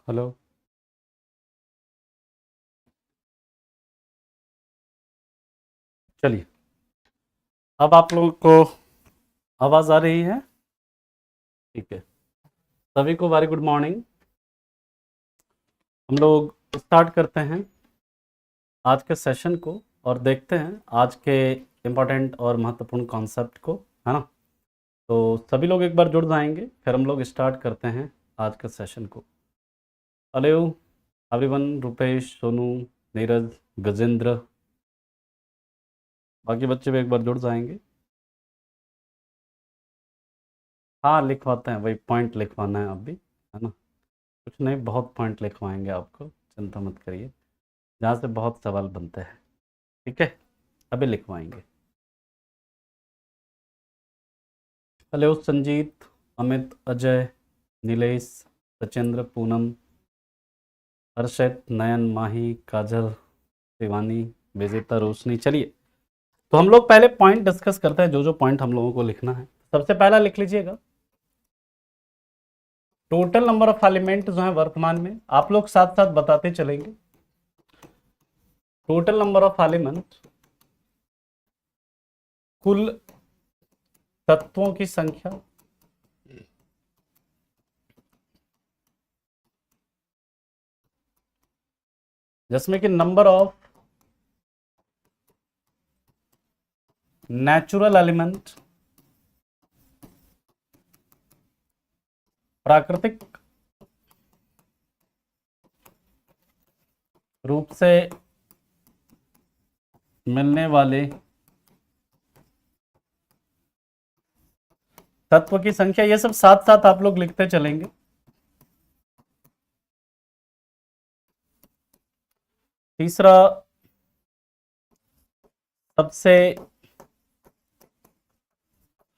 Hello. चलिए, अब आप लोगों को आवाज़ आ रही है? ठीक है। सभी को वेरी गुड मॉर्निंग। हम लोग स्टार्ट करते हैं आज के सेशन को और देखते हैं आज के इम्पोर्टेंट और महत्वपूर्ण कॉन्सेप्ट को, है ना। तो सभी लोग एक बार जुड़ जाएंगे, फिर हम लोग स्टार्ट करते हैं आज के सेशन को। हेलो एवरीवन, रुपेश, सोनू, नीरज, गजेंद्र, बाकी बच्चे भी एक बार जुड़ जाएंगे। हाँ, लिखवाते हैं, वही पॉइंट लिखवाना है अब भी, है ना। कुछ नहीं, बहुत पॉइंट लिखवाएंगे आपको, चिंता मत करिए। जहाँ से बहुत सवाल बनते हैं, ठीक है, अभी लिखवाएंगे। हेलो संजीत, अमित, अजय, नीलेश, सचेंद्र, पूनम, हर्षित, नयन, माही, काजल, शिवानी, विजेता, रोशनी। चलिए, तो हम लोग पहले पॉइंट डिस्कस करते हैं, जो जो पॉइंट हम लोगों को लिखना है। सबसे पहला लिख लीजिएगा, टोटल नंबर ऑफ एलिमेंट जो है वर्तमान में, आप लोग साथ साथ बताते चलेंगे। टोटल नंबर ऑफ एलिमेंट, कुल तत्वों की संख्या, जिसमें कि नंबर ऑफ नेचुरल एलिमेंट, प्राकृतिक रूप से मिलने वाले तत्व की संख्या, ये सब साथ साथ आप लोग लिखते चलेंगे। तीसरा, सबसे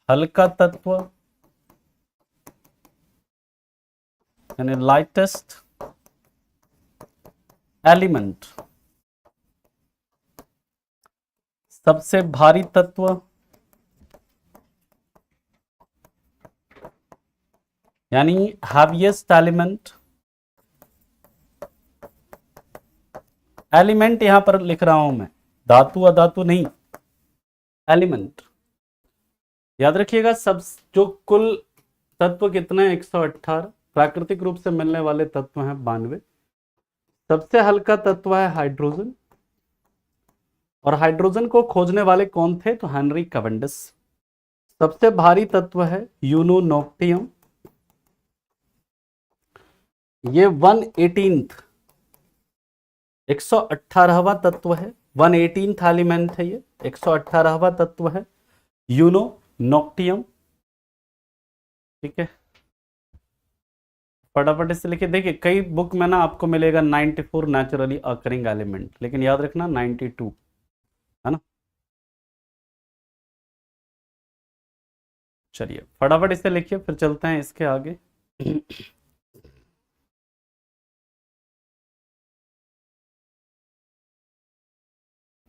हल्का तत्व यानी लाइटेस्ट एलिमेंट, सबसे भारी तत्व यानी हैवीएस्ट एलिमेंट। एलिमेंट यहां पर लिख रहा हूं मैं, धातु अधातु नहीं, एलिमेंट। याद रखिएगा, सब जो कुल तत्व कितने हैं, 118। प्राकृतिक रूप से मिलने वाले तत्व हैं 92। सबसे हल्का तत्व है हाइड्रोजन, और हाइड्रोजन को खोजने वाले कौन थे, तो हेनरी कैवेंडिश। सबसे भारी तत्व है यूनोनोक्टियम, ये 118th 118वां तत्व है, 118th एलिमेंट है ये, 118वां तत्व है यूनोनोक्टियम। ठीक है, फटाफट इससे लिखिए। देखिए, कई बुक में ना आपको मिलेगा 94 नेचुरली अकरिंग एलिमेंट, लेकिन याद रखना 92, है ना। चलिए, फटाफट इसे लिखिए, फिर चलते हैं इसके आगे।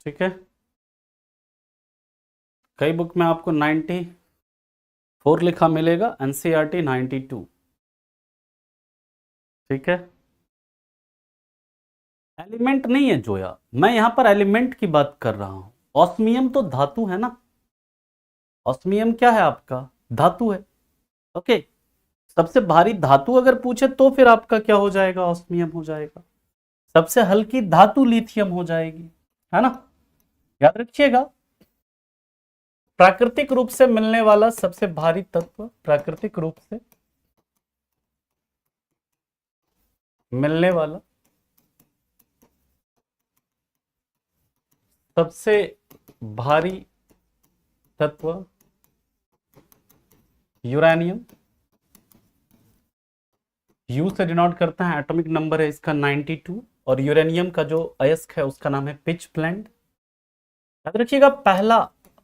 ठीक है, कई बुक में आपको 94 लिखा मिलेगा, एनसीईआरटी 92। ठीक है, एलिमेंट नहीं है जोया, मैं यहां पर एलिमेंट की बात कर रहा हूं। ऑस्मियम तो धातु है ना, ऑस्मियम क्या है आपका, धातु है। ओके, सबसे भारी धातु अगर पूछे तो फिर आपका क्या हो जाएगा, ऑस्मियम हो जाएगा। सबसे हल्की धातु लिथियम हो जाएगी, है ना। याद रखिएगा, प्राकृतिक रूप से मिलने वाला सबसे भारी तत्व, प्राकृतिक रूप से मिलने वाला सबसे भारी तत्व यूरेनियम। यू से डिनोट करते हैं, एटॉमिक नंबर है इसका 92, और यूरेनियम का जो अयस्क है उसका नाम है पिच ब्लेंड। याद रखिएगा, पहला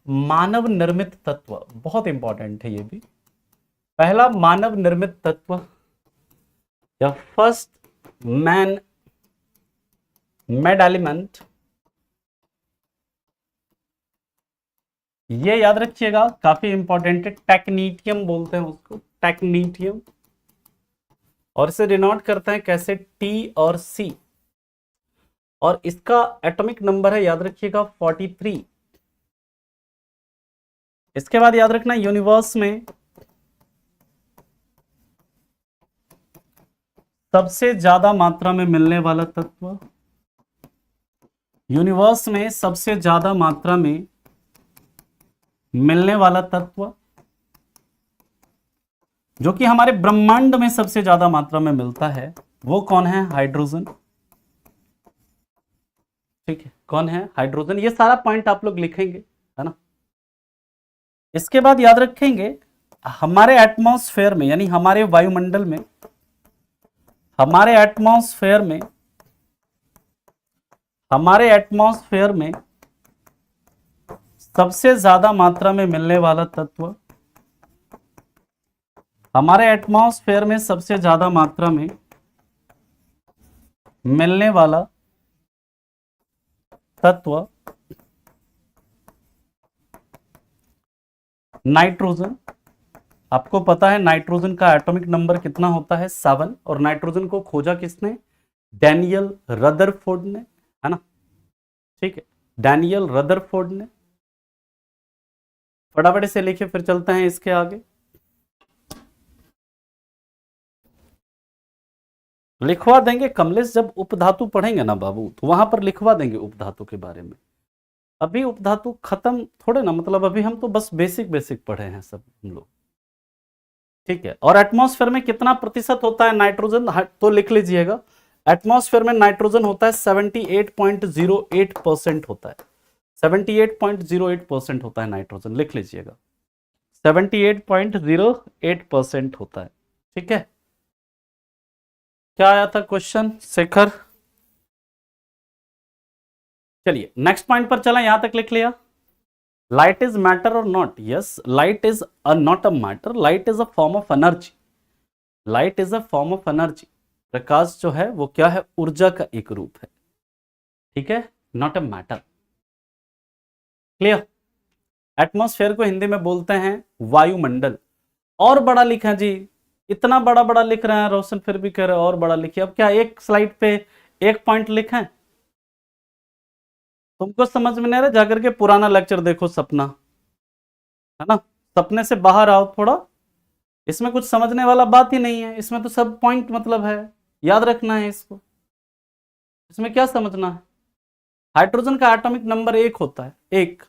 मानव निर्मित तत्व, बहुत इंपॉर्टेंट है ये भी, पहला मानव निर्मित तत्व या फर्स्ट मैन मेड एलिमेंट, ये याद रखिएगा, काफी इंपॉर्टेंट है, टेक्नीटियम बोलते हैं उसको, टेक्नीटियम। और इसे डिनोट करते हैं कैसे, टी और सी, और इसका एटॉमिक नंबर है याद रखिएगा 43। इसके बाद याद रखना यूनिवर्स में सबसे ज्यादा मात्रा में मिलने वाला तत्व, यूनिवर्स में सबसे ज्यादा मात्रा में मिलने वाला तत्व जो कि हमारे ब्रह्मांड में सबसे ज्यादा मात्रा में मिलता है, वो कौन है, हाइड्रोजन। ठीक है, कौन है, हाइड्रोजन। ये सारा पॉइंट आप लोग लिखेंगे, है ना। इसके बाद याद रखेंगे हमारे एटमॉस्फेयर में, यानी हमारे वायुमंडल में, हमारे एटमॉस्फेयर में, हमारे एटमॉस्फेयर में सबसे ज्यादा मात्रा में मिलने वाला तत्व, हमारे एटमॉस्फेयर में सबसे ज्यादा मात्रा में मिलने वाला तत्व नाइट्रोजन। आपको पता है नाइट्रोजन का एटॉमिक नंबर कितना होता है, 7, और नाइट्रोजन को खोजा किसने, डैनियल रदरफोर्ड ने, है ना। ठीक है, डैनियल रदरफोर्ड ने। फटाफट से लिखिए, फिर चलते हैं इसके आगे। लिखवा देंगे कमलेश, जब उपधातु पढ़ेंगे ना बाबू तो वहां पर लिखवा देंगे उपधातु के बारे में। अभी उपधातु खत्म थोड़े ना, मतलब अभी हम तो बस बेसिक बेसिक पढ़े हैं सब हम लोग। ठीक है, और एटमॉस्फेयर में कितना प्रतिशत होता है नाइट्रोजन, तो लिख लीजिएगा, एटमॉस्फेयर में नाइट्रोजन होता है 78.08% होता है, 78.08% होता है नाइट्रोजन, लिख लीजिएगा 78.08% होता है। ठीक है, क्या आया था क्वेश्चन शेखर। चलिए नेक्स्ट पॉइंट पर चला, यहां तक लिख लिया। लाइट इज मैटर और not, yes light is not a matter, light is a form of energy, light is a form of energy. प्रकाश जो है वो क्या है, ऊर्जा का एक रूप है। ठीक है, not a matter. Clear. Atmosphere को हिंदी में बोलते हैं वायुमंडल। और बड़ा लिखा जी, इतना बड़ा बड़ा लिख रहे हैं रोशन, फिर भी कह रहे हैं और बड़ा लिखिए। अब क्या एक स्लाइड पे एक पॉइंट लिखें, तुमको समझ में नहीं आ रहा, जाकर के पुराना लेक्चर देखो सपना, है ना, सपने से बाहर आओ थोड़ा। इसमें कुछ समझने वाला बात ही नहीं है, इसमें तो सब पॉइंट मतलब है, याद रखना है इसको। इसमें क्या समझना है, हाइड्रोजन का एटॉमिक नंबर 1 होता है, 1।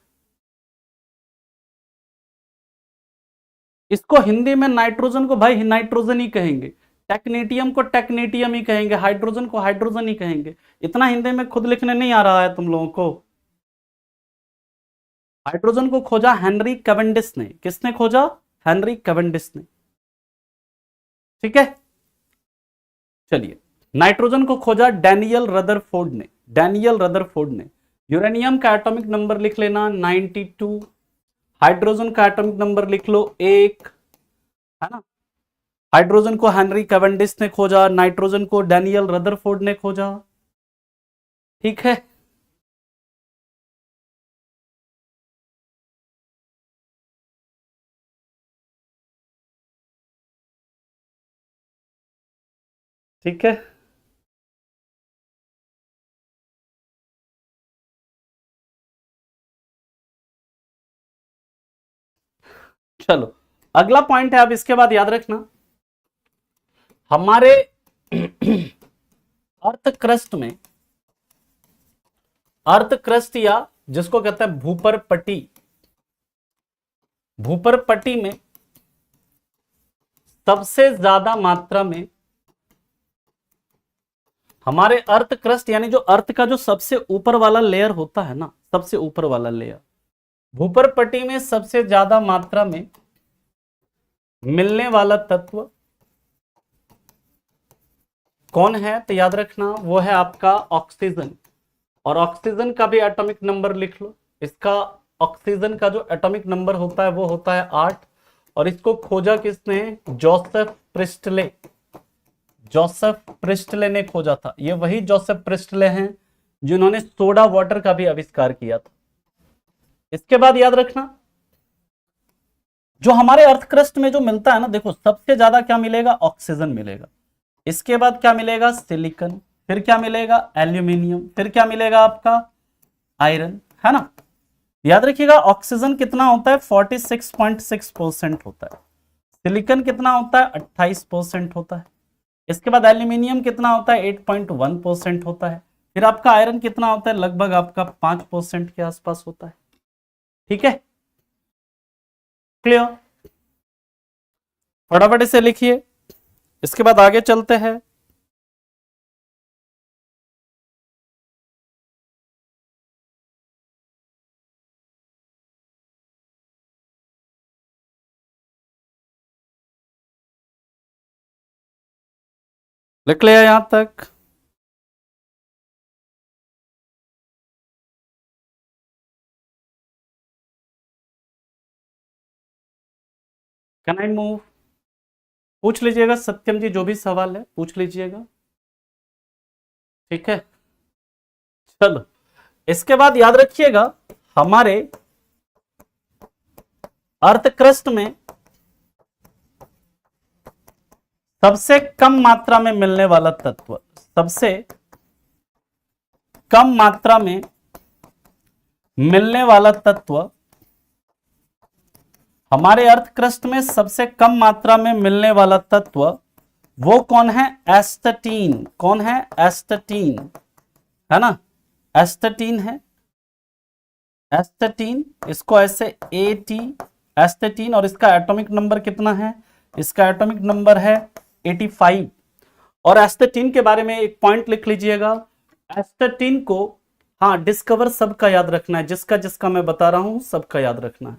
इसको हिंदी में नाइट्रोजन को भाई नाइट्रोजन ही कहेंगे, टेक्नीटियम को टेक्नीटियम ही कहेंगे, हाइड्रोजन को हाइड्रोजन ही कहेंगे। इतना हिंदी में खुद लिखने नहीं आ रहा है तुम लोगों को। हाइड्रोजन को खोजा हेनरी कैवेंडिश ने, किसने खोजा, हेनरी कैवेंडिश ने। ठीक है, चलिए नाइट्रोजन को खोजा डैनियल रदरफोर्ड ने, डैनियल रदरफोर्ड ने। यूरेनियम का एटॉमिक नंबर लिख लेना 92, हाइड्रोजन का एटॉमिक नंबर लिख लो 1, है ना। हाइड्रोजन को हेनरी कैवेंडिश ने खोजा, नाइट्रोजन को डैनियल रदरफोर्ड ने खोजा। ठीक है, ठीक है, चलो अगला पॉइंट है। अब इसके बाद याद रखना हमारे अर्थ क्रस्ट में, अर्थ क्रस्ट या जिसको कहते हैं भूपर पट्टी, भूपर पट्टी में सबसे ज्यादा मात्रा में, हमारे अर्थ क्रस्ट यानी जो अर्थ का जो सबसे ऊपर वाला लेयर होता है ना, सबसे ऊपर वाला लेयर, भूपर पट्टी में सबसे ज्यादा मात्रा में मिलने वाला तत्व कौन है, तो याद रखना वो है आपका ऑक्सीजन। और ऑक्सीजन का भी एटॉमिक नंबर लिख लो, इसका ऑक्सीजन का जो एटॉमिक नंबर होता है वो होता है 8। और इसको खोजा किसने, जोसेफ प्रिस्टले, जोसेफ प्रिस्टले ने खोजा था। ये वही जोसेफ प्रिस्टले हैं जिन्होंने सोडा वाटर का भी आविष्कार किया था। इसके बाद याद रखना जो हमारे अर्थ क्रस्ट में जो मिलता है ना, देखो सबसे ज्यादा क्या मिलेगा, ऑक्सीजन मिलेगा। इसके बाद क्या मिलेगा, सिलिकॉन, फिर क्या मिलेगा, एल्यूमिनियम, फिर क्या मिलेगा आपका, आयरन, है ना। याद रखिएगा ऑक्सीजन कितना होता है, 46.6% होता है। सिलिकॉन कितना होता है, 28% होता है। इसके बाद एल्यूमिनियम कितना होता है, 8.1% होता है। फिर आपका आयरन कितना होता है, लगभग आपका 5% के आसपास होता है। ठीक है, क्लियर। फटाफट इसे लिखिए, इसके बाद आगे चलते हैं। लिख लिया यहां तक। Can I move? पूछ लीजिएगा सत्यम जी, जो भी सवाल है पूछ लीजिएगा। ठीक है, चलो इसके बाद याद रखिएगा हमारे अर्थ क्रस्ट में सबसे कम मात्रा में मिलने वाला तत्व, सबसे कम मात्रा में मिलने वाला तत्व, हमारे अर्थ क्रस्ट में सबसे कम मात्रा में मिलने वाला तत्व वो कौन है, एस्टेटीन। कौन है, एस्टेटीन, है ना, एस्टेटीन है, एस्टेटीन। इसको ऐसे एटी, एस्टेटीन, और इसका एटॉमिक नंबर कितना है, इसका एटॉमिक नंबर है 85। और एस्टेटीन के बारे में एक पॉइंट लिख लीजिएगा, एस्टेटीन को, हाँ डिस्कवर सबका याद रखना है, जिसका जिसका मैं बता रहा हूं सबका याद रखना है।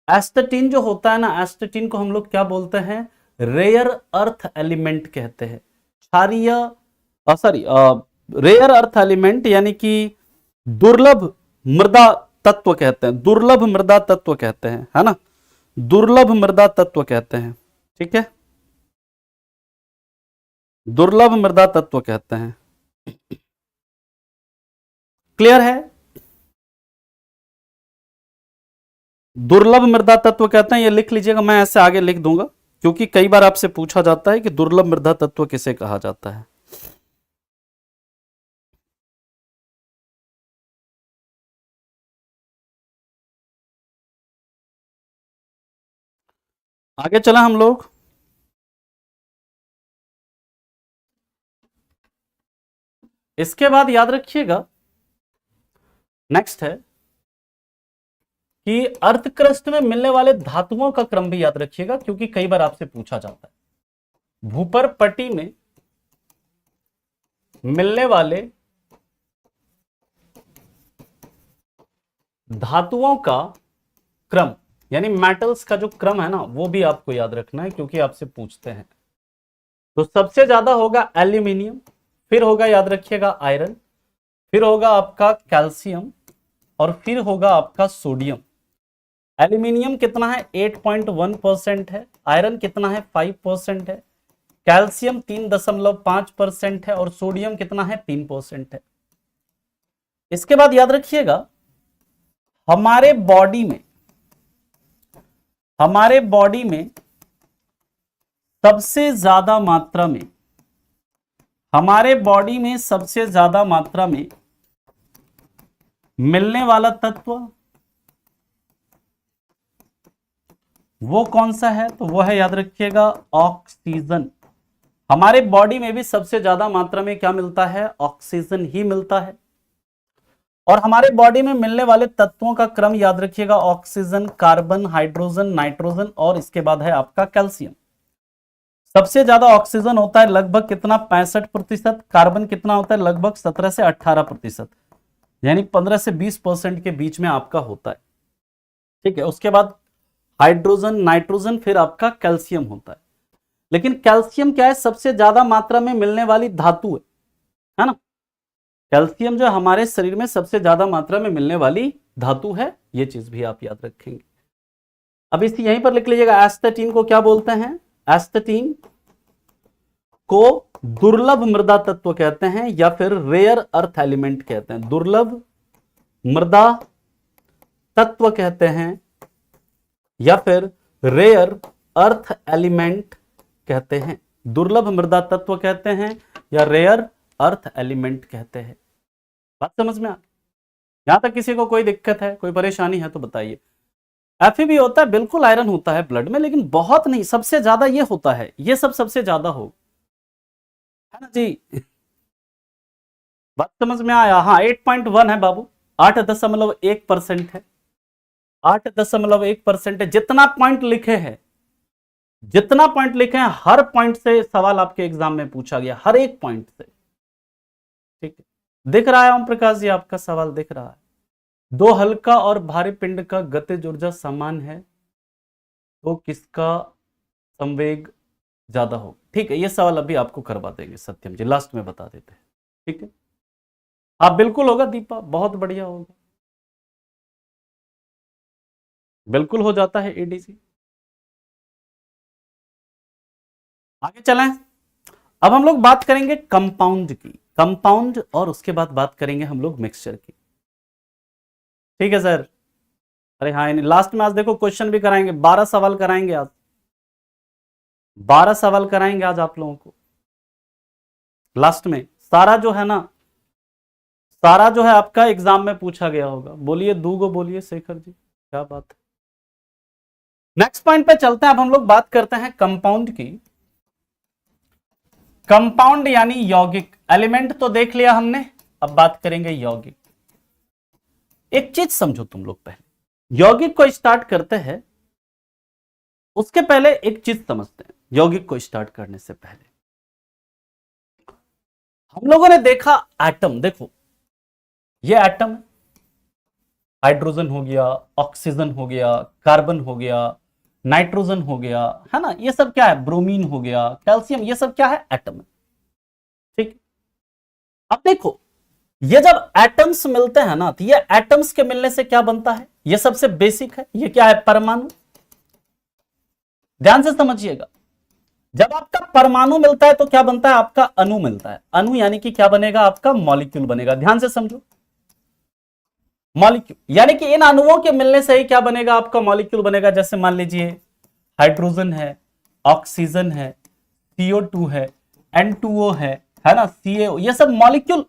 एस्टेटीन जो होता है ना, एस्टेटीन को हम लोग क्या बोलते हैं, रेयर अर्थ एलिमेंट कहते हैं, क्षारीय, सॉरी रेयर अर्थ एलिमेंट, यानी कि दुर्लभ मृदा तत्व कहते हैं, दुर्लभ मृदा तत्व कहते हैं, है ना, दुर्लभ मृदा तत्व कहते हैं। ठीक है, दुर्लभ मृदा तत्व कहते हैं। क्लियर है, दुर्लभ मृदा तत्व कहते हैं, ये लिख लीजिएगा, मैं ऐसे आगे लिख दूंगा क्योंकि कई बार आपसे पूछा जाता है कि दुर्लभ मृदा तत्व किसे कहा जाता है। आगे चला हम लोग, इसके बाद याद रखिएगा नेक्स्ट है कि अर्थ क्रस्ट में मिलने वाले धातुओं का क्रम भी याद रखिएगा, क्योंकि कई बार आपसे पूछा जाता है। भूपर पट्टी में मिलने वाले धातुओं का क्रम, यानी मेटल्स का जो क्रम है ना, वो भी आपको याद रखना है क्योंकि आपसे पूछते हैं। तो सबसे ज्यादा होगा एल्यूमिनियम, फिर होगा याद रखिएगा आयरन, फिर होगा आपका कैल्शियम, और फिर होगा आपका सोडियम। एल्यूमिनियम कितना है, 8.1% है, आयरन कितना है, 5% है, कैल्शियम 3.5% है, और सोडियम कितना है, 3% है। इसके बाद याद रखिएगा हमारे बॉडी में, हमारे बॉडी में सबसे ज्यादा मात्रा में, हमारे बॉडी में सबसे ज्यादा मात्रा में मिलने वाला तत्व वो कौन सा है, तो वो है याद रखिएगा ऑक्सीजन। हमारे बॉडी में भी सबसे ज्यादा मात्रा में क्या मिलता है, ऑक्सीजन ही मिलता है। और हमारे बॉडी में मिलने वाले तत्वों का क्रम याद रखिएगा, ऑक्सीजन, कार्बन, हाइड्रोजन, नाइट्रोजन, और इसके बाद है आपका कैल्शियम। सबसे ज्यादा ऑक्सीजन होता है लगभग कितना, 65%। कार्बन कितना होता है, लगभग 17 से 18%, यानी 15 से 20% के बीच में आपका होता है। ठीक है, उसके बाद हाइड्रोजन, नाइट्रोजन, फिर आपका कैल्शियम होता है। लेकिन कैल्शियम क्या है, सबसे ज्यादा मात्रा में मिलने वाली धातु है ना, कैल्शियम जो हमारे शरीर में सबसे ज्यादा मात्रा में मिलने वाली धातु है, ये चीज भी आप याद रखेंगे। अब इसी यहीं पर लिख लीजिएगा, एस्टेटीन को क्या बोलते हैं, एस्टेटीन को दुर्लभ मृदा तत्व कहते हैं, या फिर रेयर अर्थ एलिमेंट कहते हैं, दुर्लभ मृदा तत्व कहते हैं, या फिर रेयर अर्थ एलिमेंट कहते हैं। दुर्लभ मृदा तत्व कहते हैं या रेयर अर्थ एलिमेंट कहते हैं? बात समझ में आ? यहां तक किसी को कोई दिक्कत है, कोई परेशानी है तो बताइए। Fe भी होता है, बिल्कुल आयरन होता है ब्लड में, लेकिन बहुत नहीं, सबसे ज्यादा ये होता है, ये सब सबसे ज्यादा हो, है ना जी? बात समझ में आया? हाँ 8.1 है बाबू, 8.1% है, 8.1% है। जितना पॉइंट लिखे हैं, जितना पॉइंट लिखे हैं, हर पॉइंट से सवाल आपके एग्जाम में पूछा गया, हर एक पॉइंट से। ठीक है, दिख रहा है ओम प्रकाश जी, आपका सवाल दिख रहा है? दो हल्का और भारी पिंड का गतिज ऊर्जा समान है तो किसका संवेग ज्यादा हो? ठीक है, ये सवाल अभी आपको करवा देंगे सत्यम जी, लास्ट में बता देते हैं। ठीक है, आप बिल्कुल होगा दीपा, बहुत बढ़िया होगा, बिल्कुल हो जाता है एडीसी। आगे चलें, अब हम लोग बात करेंगे कंपाउंड की, कंपाउंड, और उसके बाद बात करेंगे हम लोग मिक्सचर की। ठीक है सर? अरे हाँ, लास्ट में आज देखो क्वेश्चन भी कराएंगे, 12 सवाल कराएंगे आज, 12 सवाल कराएंगे आज आप लोगों को लास्ट में। सारा जो है ना, सारा जो है आपका एग्जाम में पूछा गया होगा। बोलिए दूगो, बोलिए शेखर जी, क्या बात है। नेक्स्ट पॉइंट पे चलते हैं, अब हम लोग बात करते हैं कंपाउंड की। कंपाउंड यानी यौगिक, एलिमेंट तो देख लिया हमने, अब बात करेंगे यौगिक। एक चीज समझो तुम लोग, पहले यौगिक को स्टार्ट करते हैं, उसके पहले एक चीज समझते हैं। यौगिक को स्टार्ट करने से पहले हम लोगों ने देखा एटम, देखो ये एटम है, हाइड्रोजन हो गया, ऑक्सीजन हो गया, कार्बन हो गया, नाइट्रोजन हो गया, है ना, ये सब क्या है, ब्रोमीन हो गया, कैल्शियम, ये सब क्या है, एटम है। ठीक, अब देखो ये जब एटम्स मिलते हैं ना, तो ये एटम्स के मिलने से क्या बनता है, ये सबसे बेसिक है, ये क्या है, परमाणु। ध्यान से समझिएगा, जब आपका परमाणु मिलता है तो क्या बनता है, आपका अणु मिलता है। अणु यानी कि क्या बनेगा, आपका मॉलिक्यूल बनेगा। ध्यान से समझो, मॉलिक्यूल यानी कि इन अणुओं के मिलने से ही क्या बनेगा, आपका मॉलिक्यूल बनेगा। जैसे मान लीजिए हाइड्रोजन है, ऑक्सीजन है, CO2 है, N2O है ना, CaO, ये सब मॉलिक्यूल।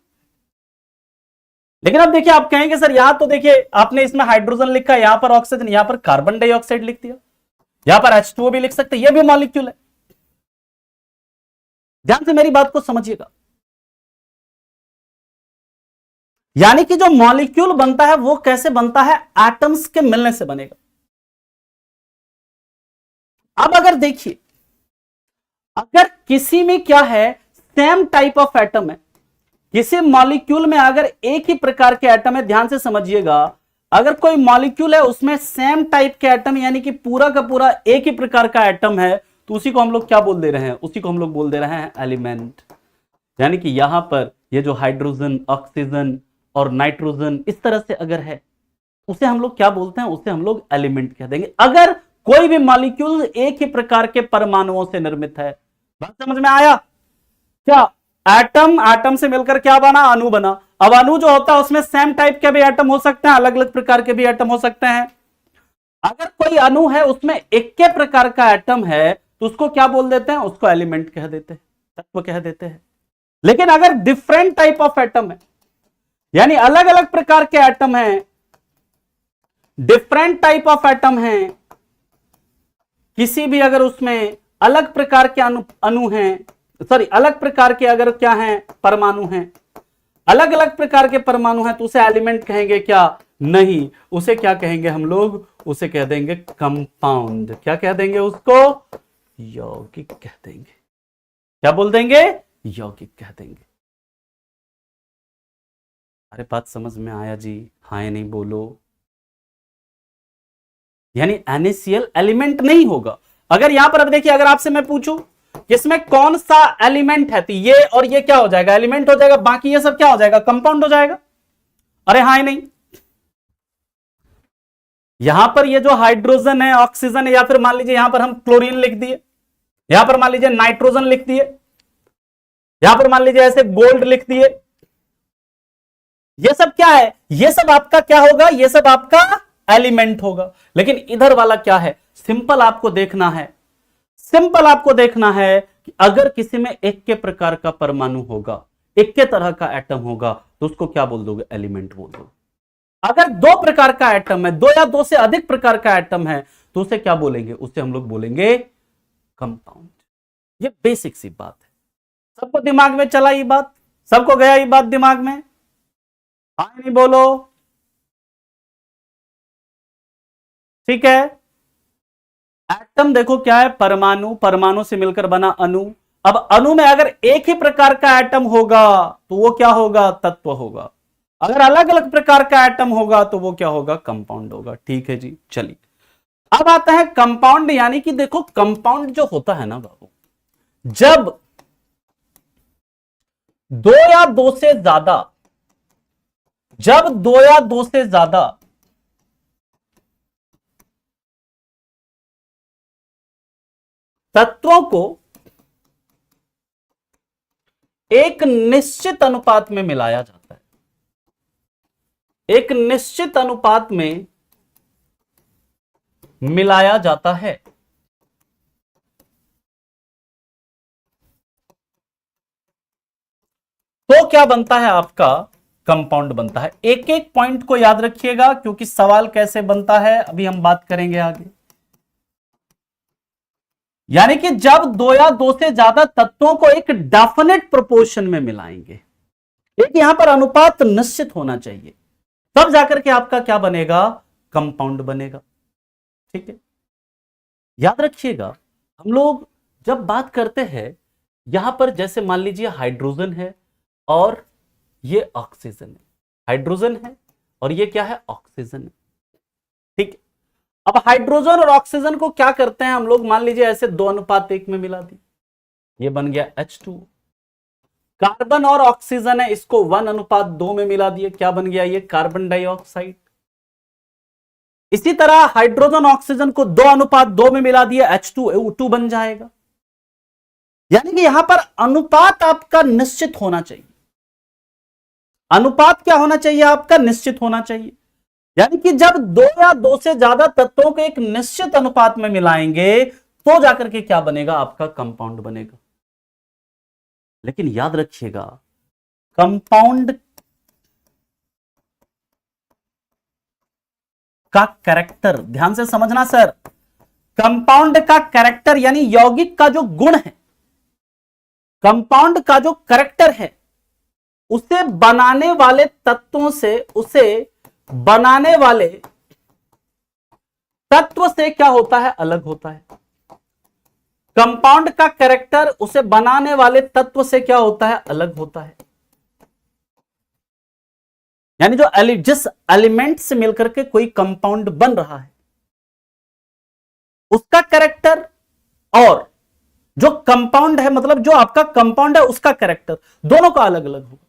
लेकिन अब देखिए, आप कहेंगे सर यहां तो देखिए आपने इसमें हाइड्रोजन लिखा है, यहां पर ऑक्सीजन, यहां पर कार्बन डाइऑक्साइड लिख दिया, यहां पर H2O भी लिख सकते हैं, यह भी मॉलिक्यूल है। ध्यान से मेरी बात को समझिएगा, यानी कि जो मॉलिक्यूल बनता है वो कैसे बनता है, एटम्स के मिलने से बनेगा। अब अगर देखिए, अगर किसी में क्या है, सेम टाइप ऑफ एटम है, किसी मॉलिक्यूल में अगर एक ही प्रकार के एटम है, ध्यान से समझिएगा, अगर कोई मॉलिक्यूल है उसमें सेम टाइप के एटम यानी कि पूरा का पूरा एक ही प्रकार का एटम है, तो उसी को हम लोग क्या बोल दे रहे हैं, उसी को हम लोग बोल दे रहे हैं एलिमेंट। यानी कि यहां पर ये जो हाइड्रोजन, ऑक्सीजन और नाइट्रोजन इस तरह से अगर है, उसे हम लोग क्या बोलते हैं, उसे हम लोग एलिमेंट कह देंगे। अगर कोई भी मॉलिक्यूल एक ही प्रकार के परमाणुओं से निर्मित है। बात समझ में आया क्या? एटम, एटम से मिलकर क्या बना, अणु बना। अब अणु जो होता है उसमें सेम टाइप के भी एटम हो सकते हैं, अलग अलग प्रकार के भी एटम हो सकते हैं। अगर कोई अणु है उसमें एक के प्रकार का एटम है तो उसको क्या बोल देते हैं, उसको एलिमेंट कह देते हैं, तत्व कह देते हैं। लेकिन अगर डिफरेंट टाइप ऑफ एटम है, यानी अलग अलग प्रकार के एटम हैं, डिफरेंट टाइप ऑफ एटम हैं, किसी भी अगर उसमें अलग प्रकार के अणु हैं, सॉरी अलग प्रकार के अगर क्या हैं, परमाणु हैं, अलग अलग प्रकार के परमाणु हैं, तो उसे एलिमेंट कहेंगे क्या, नहीं, उसे क्या कहेंगे हम लोग, उसे कह देंगे कंपाउंड। क्या कह देंगे उसको, यौगिक कह देंगे। क्या बोल देंगे, यौगिक कह देंगे। अरे बात समझ में आया जी, हाँ या नहीं बोलो। यानी NaCl एलिमेंट नहीं होगा। अगर यहां पर अब देखिए, अगर आपसे मैं पूछूं इसमें कौन सा एलिमेंट है, तो ये और ये क्या हो जाएगा, एलिमेंट हो जाएगा, बाकी ये सब क्या हो जाएगा, कंपाउंड हो जाएगा। अरे हाँ या नहीं? यहां पर ये जो हाइड्रोजन है, ऑक्सीजन है, या फिर मान लीजिए यहां पर हम क्लोरीन लिख दिए, यहां पर मान लीजिए नाइट्रोजन लिख दिए, यहां पर मान लीजिए ऐसे गोल्ड लिख दिए, ये सब क्या है, ये सब आपका क्या होगा, ये सब आपका एलिमेंट होगा। लेकिन इधर वाला क्या है, सिंपल आपको देखना है, सिंपल आपको देखना है अगर किसी में एक के प्रकार का परमाणु होगा, एक के तरह का एटम होगा, तो उसको क्या बोल दोगे? एलिमेंट बोल दोगे। अगर दो प्रकार का एटम है, दो या दो से अधिक प्रकार का एटम है, तो उसे क्या बोलेंगे? उसे हम लोग बोलेंगे कंपाउंड। ये बेसिक सी बात है, सबको दिमाग में चला ये बात? सबको गया ये बात दिमाग में? हाँ नहीं बोलो, ठीक है। एटम देखो क्या है? परमाणु, परमाणु से मिलकर बना अणु। अब अणु में अगर एक ही प्रकार का एटम होगा तो वो क्या होगा? तत्व होगा। अगर अलग अलग प्रकार का एटम होगा तो वो क्या होगा? कंपाउंड होगा। ठीक है जी, चलिए अब आता है कंपाउंड। यानी कि देखो कंपाउंड जो होता है ना बाबू, जब दो या दो से ज्यादा, जब दो या दो से ज्यादा तत्वों को एक निश्चित अनुपात में मिलाया जाता है, एक निश्चित अनुपात में मिलाया जाता है, तो क्या बनता है? आपका कंपाउंड बनता है। एक एक पॉइंट को याद रखिएगा, क्योंकि सवाल कैसे बनता है अभी हम बात करेंगे आगे। यानी कि जब दो या दो से ज्यादा तत्वों को एक डेफिनेट प्रोपोर्शन में मिलाएंगे, एक यहां पर अनुपात निश्चित होना चाहिए, तब जाकर के आपका क्या बनेगा? कंपाउंड बनेगा। ठीक है, याद रखिएगा। हम लोग जब बात करते हैं यहां पर, जैसे मान लीजिए हाइड्रोजन है और ये ऑक्सीजन है, हाइड्रोजन है और ये क्या है? ऑक्सीजन है। ठीक है, अब हाइड्रोजन और ऑक्सीजन को क्या करते हैं हम लोग? मान लीजिए ऐसे 2:1 में मिला दी, ये बन गया H2। कार्बन और ऑक्सीजन है, इसको 1:2 में मिला दिए, क्या बन गया? ये कार्बन डाइऑक्साइड। इसी तरह हाइड्रोजन ऑक्सीजन को 2:2 में मिला दिया, H2O2 बन जाएगा। यानी कि यहां पर अनुपात आपका निश्चित होना चाहिए। अनुपात क्या होना चाहिए? आपका निश्चित होना चाहिए। यानी कि जब दो या दो से ज्यादा तत्वों को एक निश्चित अनुपात में मिलाएंगे तो जाकर के क्या बनेगा? आपका कंपाउंड बनेगा। लेकिन याद रखिएगा, कंपाउंड का कैरेक्टर ध्यान से समझना सर। कंपाउंड का कैरेक्टर यानी यौगिक का जो गुण है, कंपाउंड का जो कैरेक्टर है, उसे बनाने वाले तत्वों से, उसे बनाने वाले तत्व से क्या होता है? अलग होता है। कंपाउंड का कैरेक्टर उसे बनाने वाले तत्व से क्या होता है? अलग होता है। यानी जो जिस एलिमेंट से मिलकर के कोई कंपाउंड बन रहा है, उसका कैरेक्टर और जो कंपाउंड है, मतलब जो आपका कंपाउंड है उसका कैरेक्टर, दोनों का अलग अलग होगा।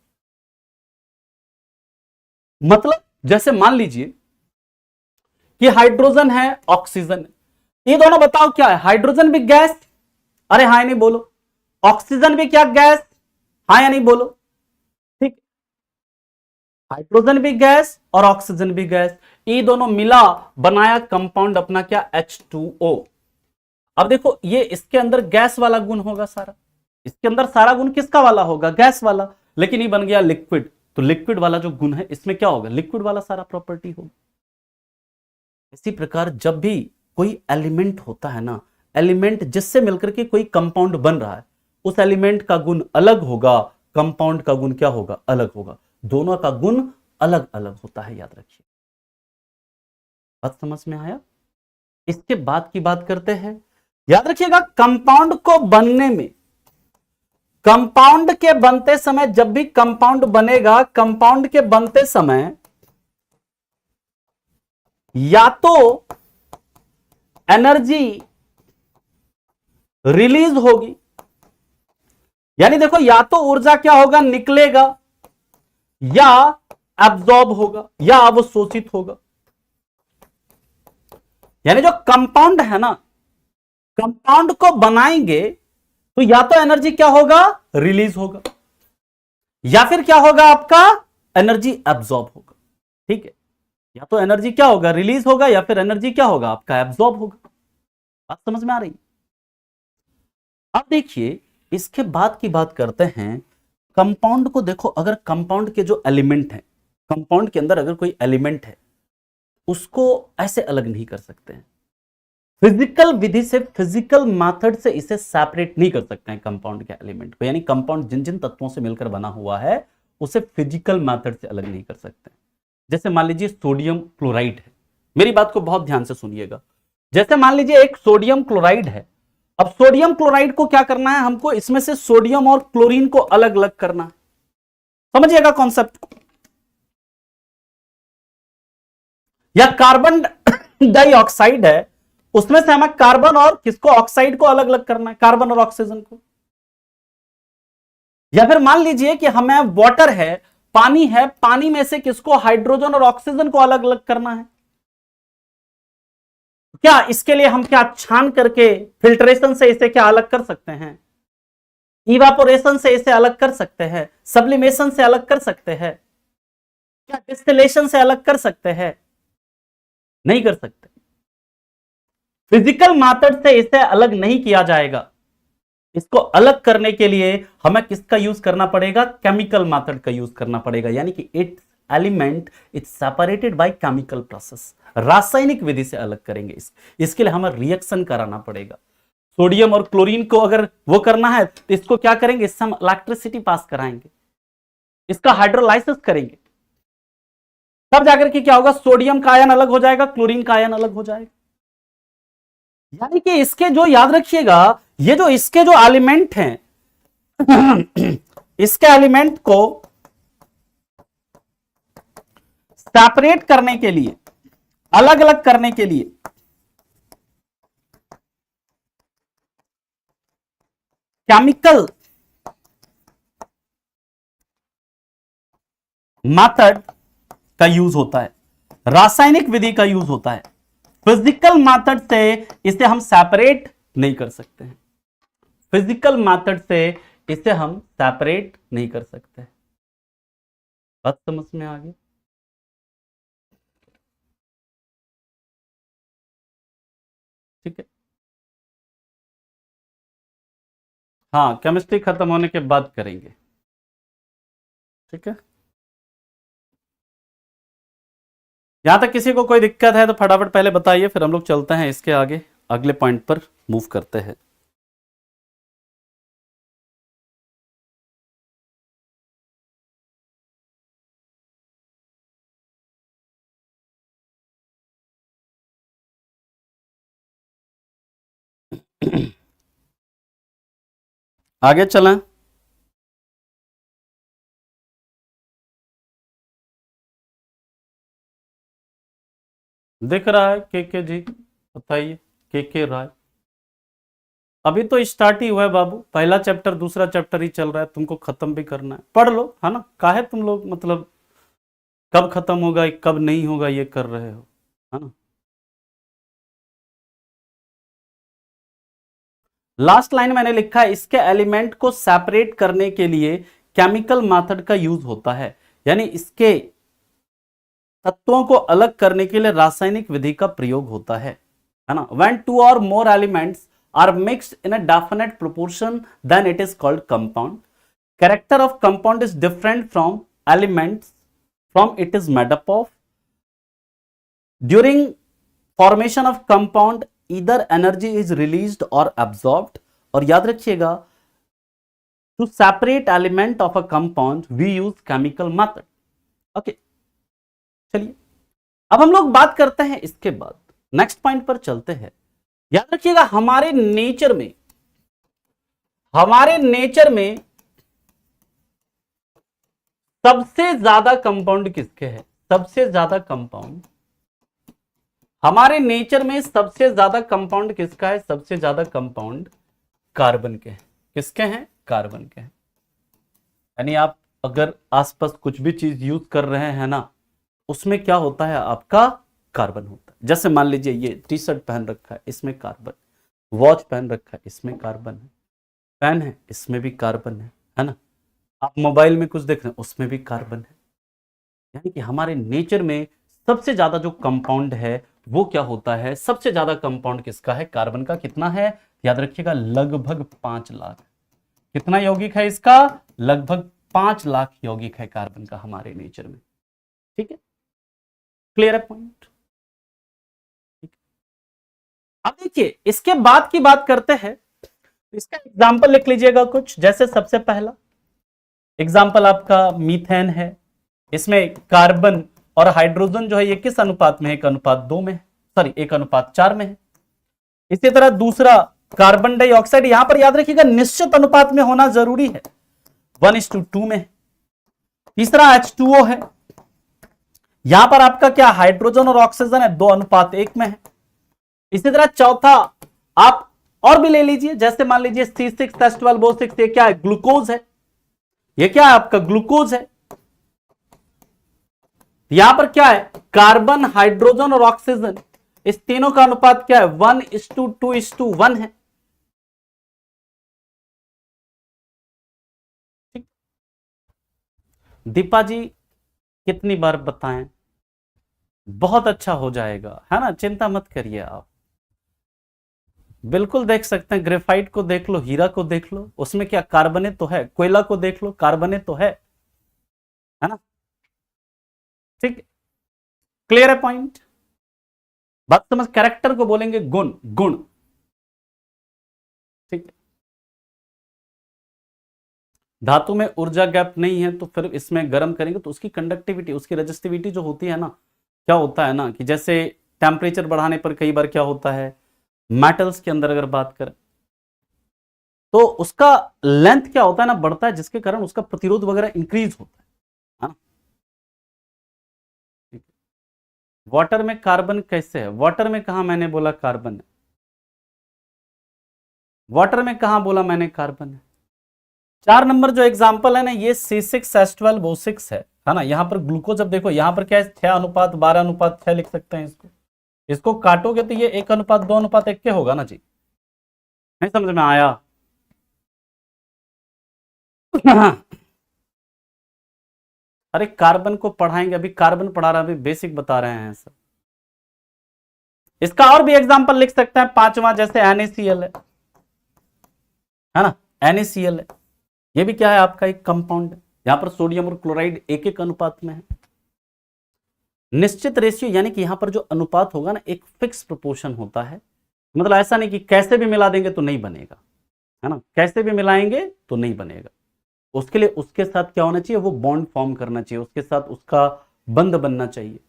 मतलब जैसे मान लीजिए कि हाइड्रोजन है, ऑक्सीजन है, ये दोनों बताओ क्या है? हाइड्रोजन भी गैस, अरे हाँ या नहीं बोलो। ऑक्सीजन भी क्या? गैस, हाँ या नहीं बोलो। ठीक, हाइड्रोजन भी गैस और ऑक्सीजन भी गैस, ये दोनों मिला बनाया कंपाउंड अपना क्या? H2O। अब देखो ये इसके अंदर गैस वाला गुण होगा सारा, इसके अंदर सारा गुण किसका वाला होगा? गैस वाला। लेकिन ये बन गया लिक्विड, तो लिक्विड वाला जो गुण है इसमें क्या होगा? लिक्विड वाला सारा प्रॉपर्टी होगा। इसी प्रकार जब भी कोई एलिमेंट होता है ना, एलिमेंट जिससे मिलकर के कोई कंपाउंड बन रहा है, उस एलिमेंट का गुण अलग होगा, कंपाउंड का गुण क्या होगा? अलग होगा। दोनों का गुण अलग अलग होता है, याद रखिए। बात समझ में आया? इसके बाद की बात करते हैं। याद रखिएगा, कंपाउंड को बनने में, कंपाउंड के बनते समय, जब भी कंपाउंड बनेगा, कंपाउंड के बनते समय या तो एनर्जी रिलीज होगी, यानी देखो या तो ऊर्जा क्या होगा? निकलेगा, या एब्जॉर्ब होगा, या अवशोषित होगा। यानी जो कंपाउंड है ना, कंपाउंड को बनाएंगे तो या तो एनर्जी क्या होगा? रिलीज होगा, या फिर क्या होगा? आपका एनर्जी एब्जॉर्ब होगा। ठीक है, या तो एनर्जी क्या होगा? रिलीज होगा, या फिर एनर्जी क्या होगा? आपका एब्जॉर्ब होगा। बात समझ में आ रही? अब देखिए इसके बाद की बात करते हैं कंपाउंड को। देखो अगर कंपाउंड के जो एलिमेंट हैं, कंपाउंड के अंदर अगर कोई एलिमेंट है उसको ऐसे अलग नहीं कर सकते हैं। फिजिकल विधि से, फिजिकल मेथड से इसे सेपरेट नहीं कर सकते हैं कंपाउंड के एलिमेंट को। यानी कंपाउंड जिन जिन तत्वों से मिलकर बना हुआ है उसे फिजिकल मेथड से अलग नहीं कर सकते। जैसे मान लीजिए सोडियम क्लोराइड है, मेरी बात को बहुत ध्यान से सुनिएगा। जैसे मान लीजिए एक सोडियम क्लोराइड है, अब सोडियम क्लोराइड को क्या करना है, हमको इसमें से सोडियम और क्लोरीन को अलग अलग करना है। समझिएगा कॉन्सेप्ट को। या कार्बन डाइऑक्साइड है, उसमें से हमें कार्बन और किसको, ऑक्साइड को अलग अलग करना है, कार्बन और ऑक्सीजन को। या फिर मान लीजिए कि हमें वाटर है, पानी है, पानी में से किसको, हाइड्रोजन और ऑक्सीजन को अलग अलग करना है। क्या इसके लिए हम क्या छान करके फिल्ट्रेशन से इसे क्या अलग कर सकते हैं, इवापोरेशन से इसे अलग कर सकते हैं, सब्लिमेशन से अलग कर सकते हैं, क्या डिस्टिलेशन से अलग कर सकते हैं? नहीं कर सकते। फिजिकल मेथड से इसे अलग नहीं किया जाएगा। इसको अलग करने के लिए हमें किसका यूज करना पड़ेगा, केमिकल मेथड का यूज करना पड़ेगा। यानी कि it's element it's separated by chemical process, रासायनिक विधि से अलग करेंगे। इसके लिए हमें रिएक्शन कराना पड़ेगा। सोडियम और क्लोरीन को अगर वो करना है तो इसको क्या करेंगे, इससे हम इलेक्ट्रिसिटी पास कराएंगे, इसका हाइड्रोलाइसिस करेंगे, तब जाकर के क्या होगा, सोडियम का आयन अलग हो जाएगा, क्लोरीन का आयन अलग हो जाएगा। यानी कि इसके जो, याद रखिएगा, ये जो इसके जो एलिमेंट हैं इसके एलिमेंट को सेपरेट करने के लिए, अलग अलग करने के लिए केमिकल मेथड का यूज होता है, रासायनिक विधि का यूज होता है। फिजिकल मेथड से इसे हम सेपरेट नहीं कर सकते हैं। फिजिकल मेथड से इसे हम सेपरेट नहीं कर सकते। बात समझ में आ गई? ठीक है। हाँ, केमिस्ट्री खत्म होने के बाद करेंगे। ठीक है। यहां तक किसी को कोई दिक्कत है तो फटाफट पहले बताइए, फिर हम लोग चलते हैं इसके आगे, अगले पॉइंट पर मूव करते हैं। आगे चलें। दिख रहा है के जी, बताइए, के राय। अभी तो स्टार्ट ही हुआ है बाबू, पहला चैप्टर दूसरा चैप्टर ही चल रहा है, तुमको खत्म भी करना है, पढ़ लो, है ना। काहे तुम लोग मतलब कब खत्म होगा कब नहीं होगा ये कर रहे हो, है ना। लास्ट लाइन मैंने लिखा है, इसके एलिमेंट को सेपरेट करने के लिए केमिकल मेथड का यूज होता है। यानी इसके तत्वों को अलग करने के लिए रासायनिक विधि का प्रयोग होता है ना। व्हेन टू और more elements are mixed in a definite proportion then it is called compound. Character of compound is different from elements from it is made up of. During formation of compound either energy is released और absorbed. और याद रखिएगा, to separate element of a compound we use chemical method. Okay, चलिए अब हम लोग बात करते हैं, इसके बाद नेक्स्ट पॉइंट पर चलते हैं। याद रखिएगा, हमारे नेचर में सबसे ज्यादा कंपाउंड किसके हैं, सबसे ज्यादा कंपाउंड हमारे नेचर में सबसे ज्यादा कंपाउंड किसका है, सबसे ज्यादा कंपाउंड कार्बन के हैं। किसके हैं, कार्बन के हैं। यानी आप अगर आसपास कुछ भी चीज यूज कर रहे हैं ना, उसमें क्या होता है, आपका कार्बन होता है। जैसे मान लीजिए ये टी शर्ट पहन रखा है, इसमें कार्बन, वॉच पहन रखा है, इसमें कार्बन है, पेन है, इसमें भी कार्बन है ना। आप मोबाइल में कुछ देख रहे हैं, उसमें भी कार्बन है। यानी कि हमारे नेचर में सबसे ज्यादा जो कंपाउंड है वो क्या होता है, सबसे ज्यादा कंपाउंड किसका है, कार्बन का। कितना है, याद रखिएगा, लगभग 5 लाख। कितना यौगिक है इसका? लगभग 5 लाख यौगिक है कार्बन का हमारे नेचर में। ठीक है, क्लियर है पॉइंट? अब देखिए इसके बाद की बात करते हैं, इसका एग्जाम्पल लिख लीजिएगा कुछ। जैसे सबसे पहला एग्जाम्पल आपका मीथेन है, इसमें कार्बन और हाइड्रोजन जो है ये किस अनुपात में है? 1:2 में है, सॉरी 1:4 में है। इसी तरह दूसरा कार्बन डाइऑक्साइड, यहां पर याद रखिएगा निश्चित अनुपात में होना जरूरी है, 1:2 में है। तीसरा H2O है, यहां पर आपका क्या हाइड्रोजन और ऑक्सीजन है, 2:1 में है। इसी तरह चौथा आप और भी ले लीजिए, जैसे मान लीजिए C6H12O6, ये क्या है? ग्लूकोज है। ये क्या है आपका? ग्लूकोज है। यहां पर क्या है? कार्बन, हाइड्रोजन और ऑक्सीजन, इस तीनों का अनुपात क्या है? 1:2:1 है। दीपा जी कितनी बार बताएं? बहुत अच्छा हो जाएगा, है ना, चिंता मत करिए आप। बिल्कुल देख सकते हैं, ग्रेफाइट को देख लो, हीरा को देख लो, उसमें क्या कार्बनेट तो है। कोयला को देख लो, कार्बनेट तो है ना? ठीक, क्लियर है पॉइंट? बात समझ? कैरेक्टर को बोलेंगे गुण, गुण। ठीक है, धातु में ऊर्जा गैप नहीं है तो फिर इसमें गर्म करेंगे तो उसकी कंडक्टिविटी, उसकी रेजिस्टिविटी जो होती है ना, क्या होता है ना कि जैसे टेम्परेचर बढ़ाने पर कई बार क्या होता है, मेटल्स के अंदर अगर बात करें तो उसका लेंथ क्या होता है ना, बढ़ता है, जिसके कारण उसका प्रतिरोध वगैरह इंक्रीज होता है ना? वाटर में कार्बन कैसे है? वाटर में कहा मैंने बोला कार्बन है? वाटर में कहा बोला मैंने कार्बन है? 4 नंबर जो एग्जांपल है ना, ये C6H12O6 है ना? यहां पर ग्लूकोज, अब देखो यहां पर क्या है, 6:12:6 लिख सकते हैं इसको। इसको काटोगे तो ये 1:2:1 के होगा ना जी? नहीं समझ में आया? अरे कार्बन को पढ़ाएंगे, अभी कार्बन पढ़ा रहा है, अभी बेसिक बता रहे हैं सर। इसका और भी एग्जांपल लिख सकते हैं, 5वां जैसे NaCl है ना? NaCl है, ये भी क्या है आपका? एक कंपाउंड है। यहां पर सोडियम और क्लोराइड 1:1 अनुपात में है। निश्चित रेशियो, यानी कि यहां पर जो अनुपात होगा ना, एक फिक्स प्रोपोर्शन होता है। मतलब ऐसा नहीं कि कैसे भी मिला देंगे तो नहीं बनेगा, है ना? कैसे भी मिलाएंगे तो नहीं बनेगा। उसके लिए उसके साथ क्या होना चाहिए? वो बॉन्ड फॉर्म करना चाहिए, उसके साथ उसका बंध बनना चाहिए।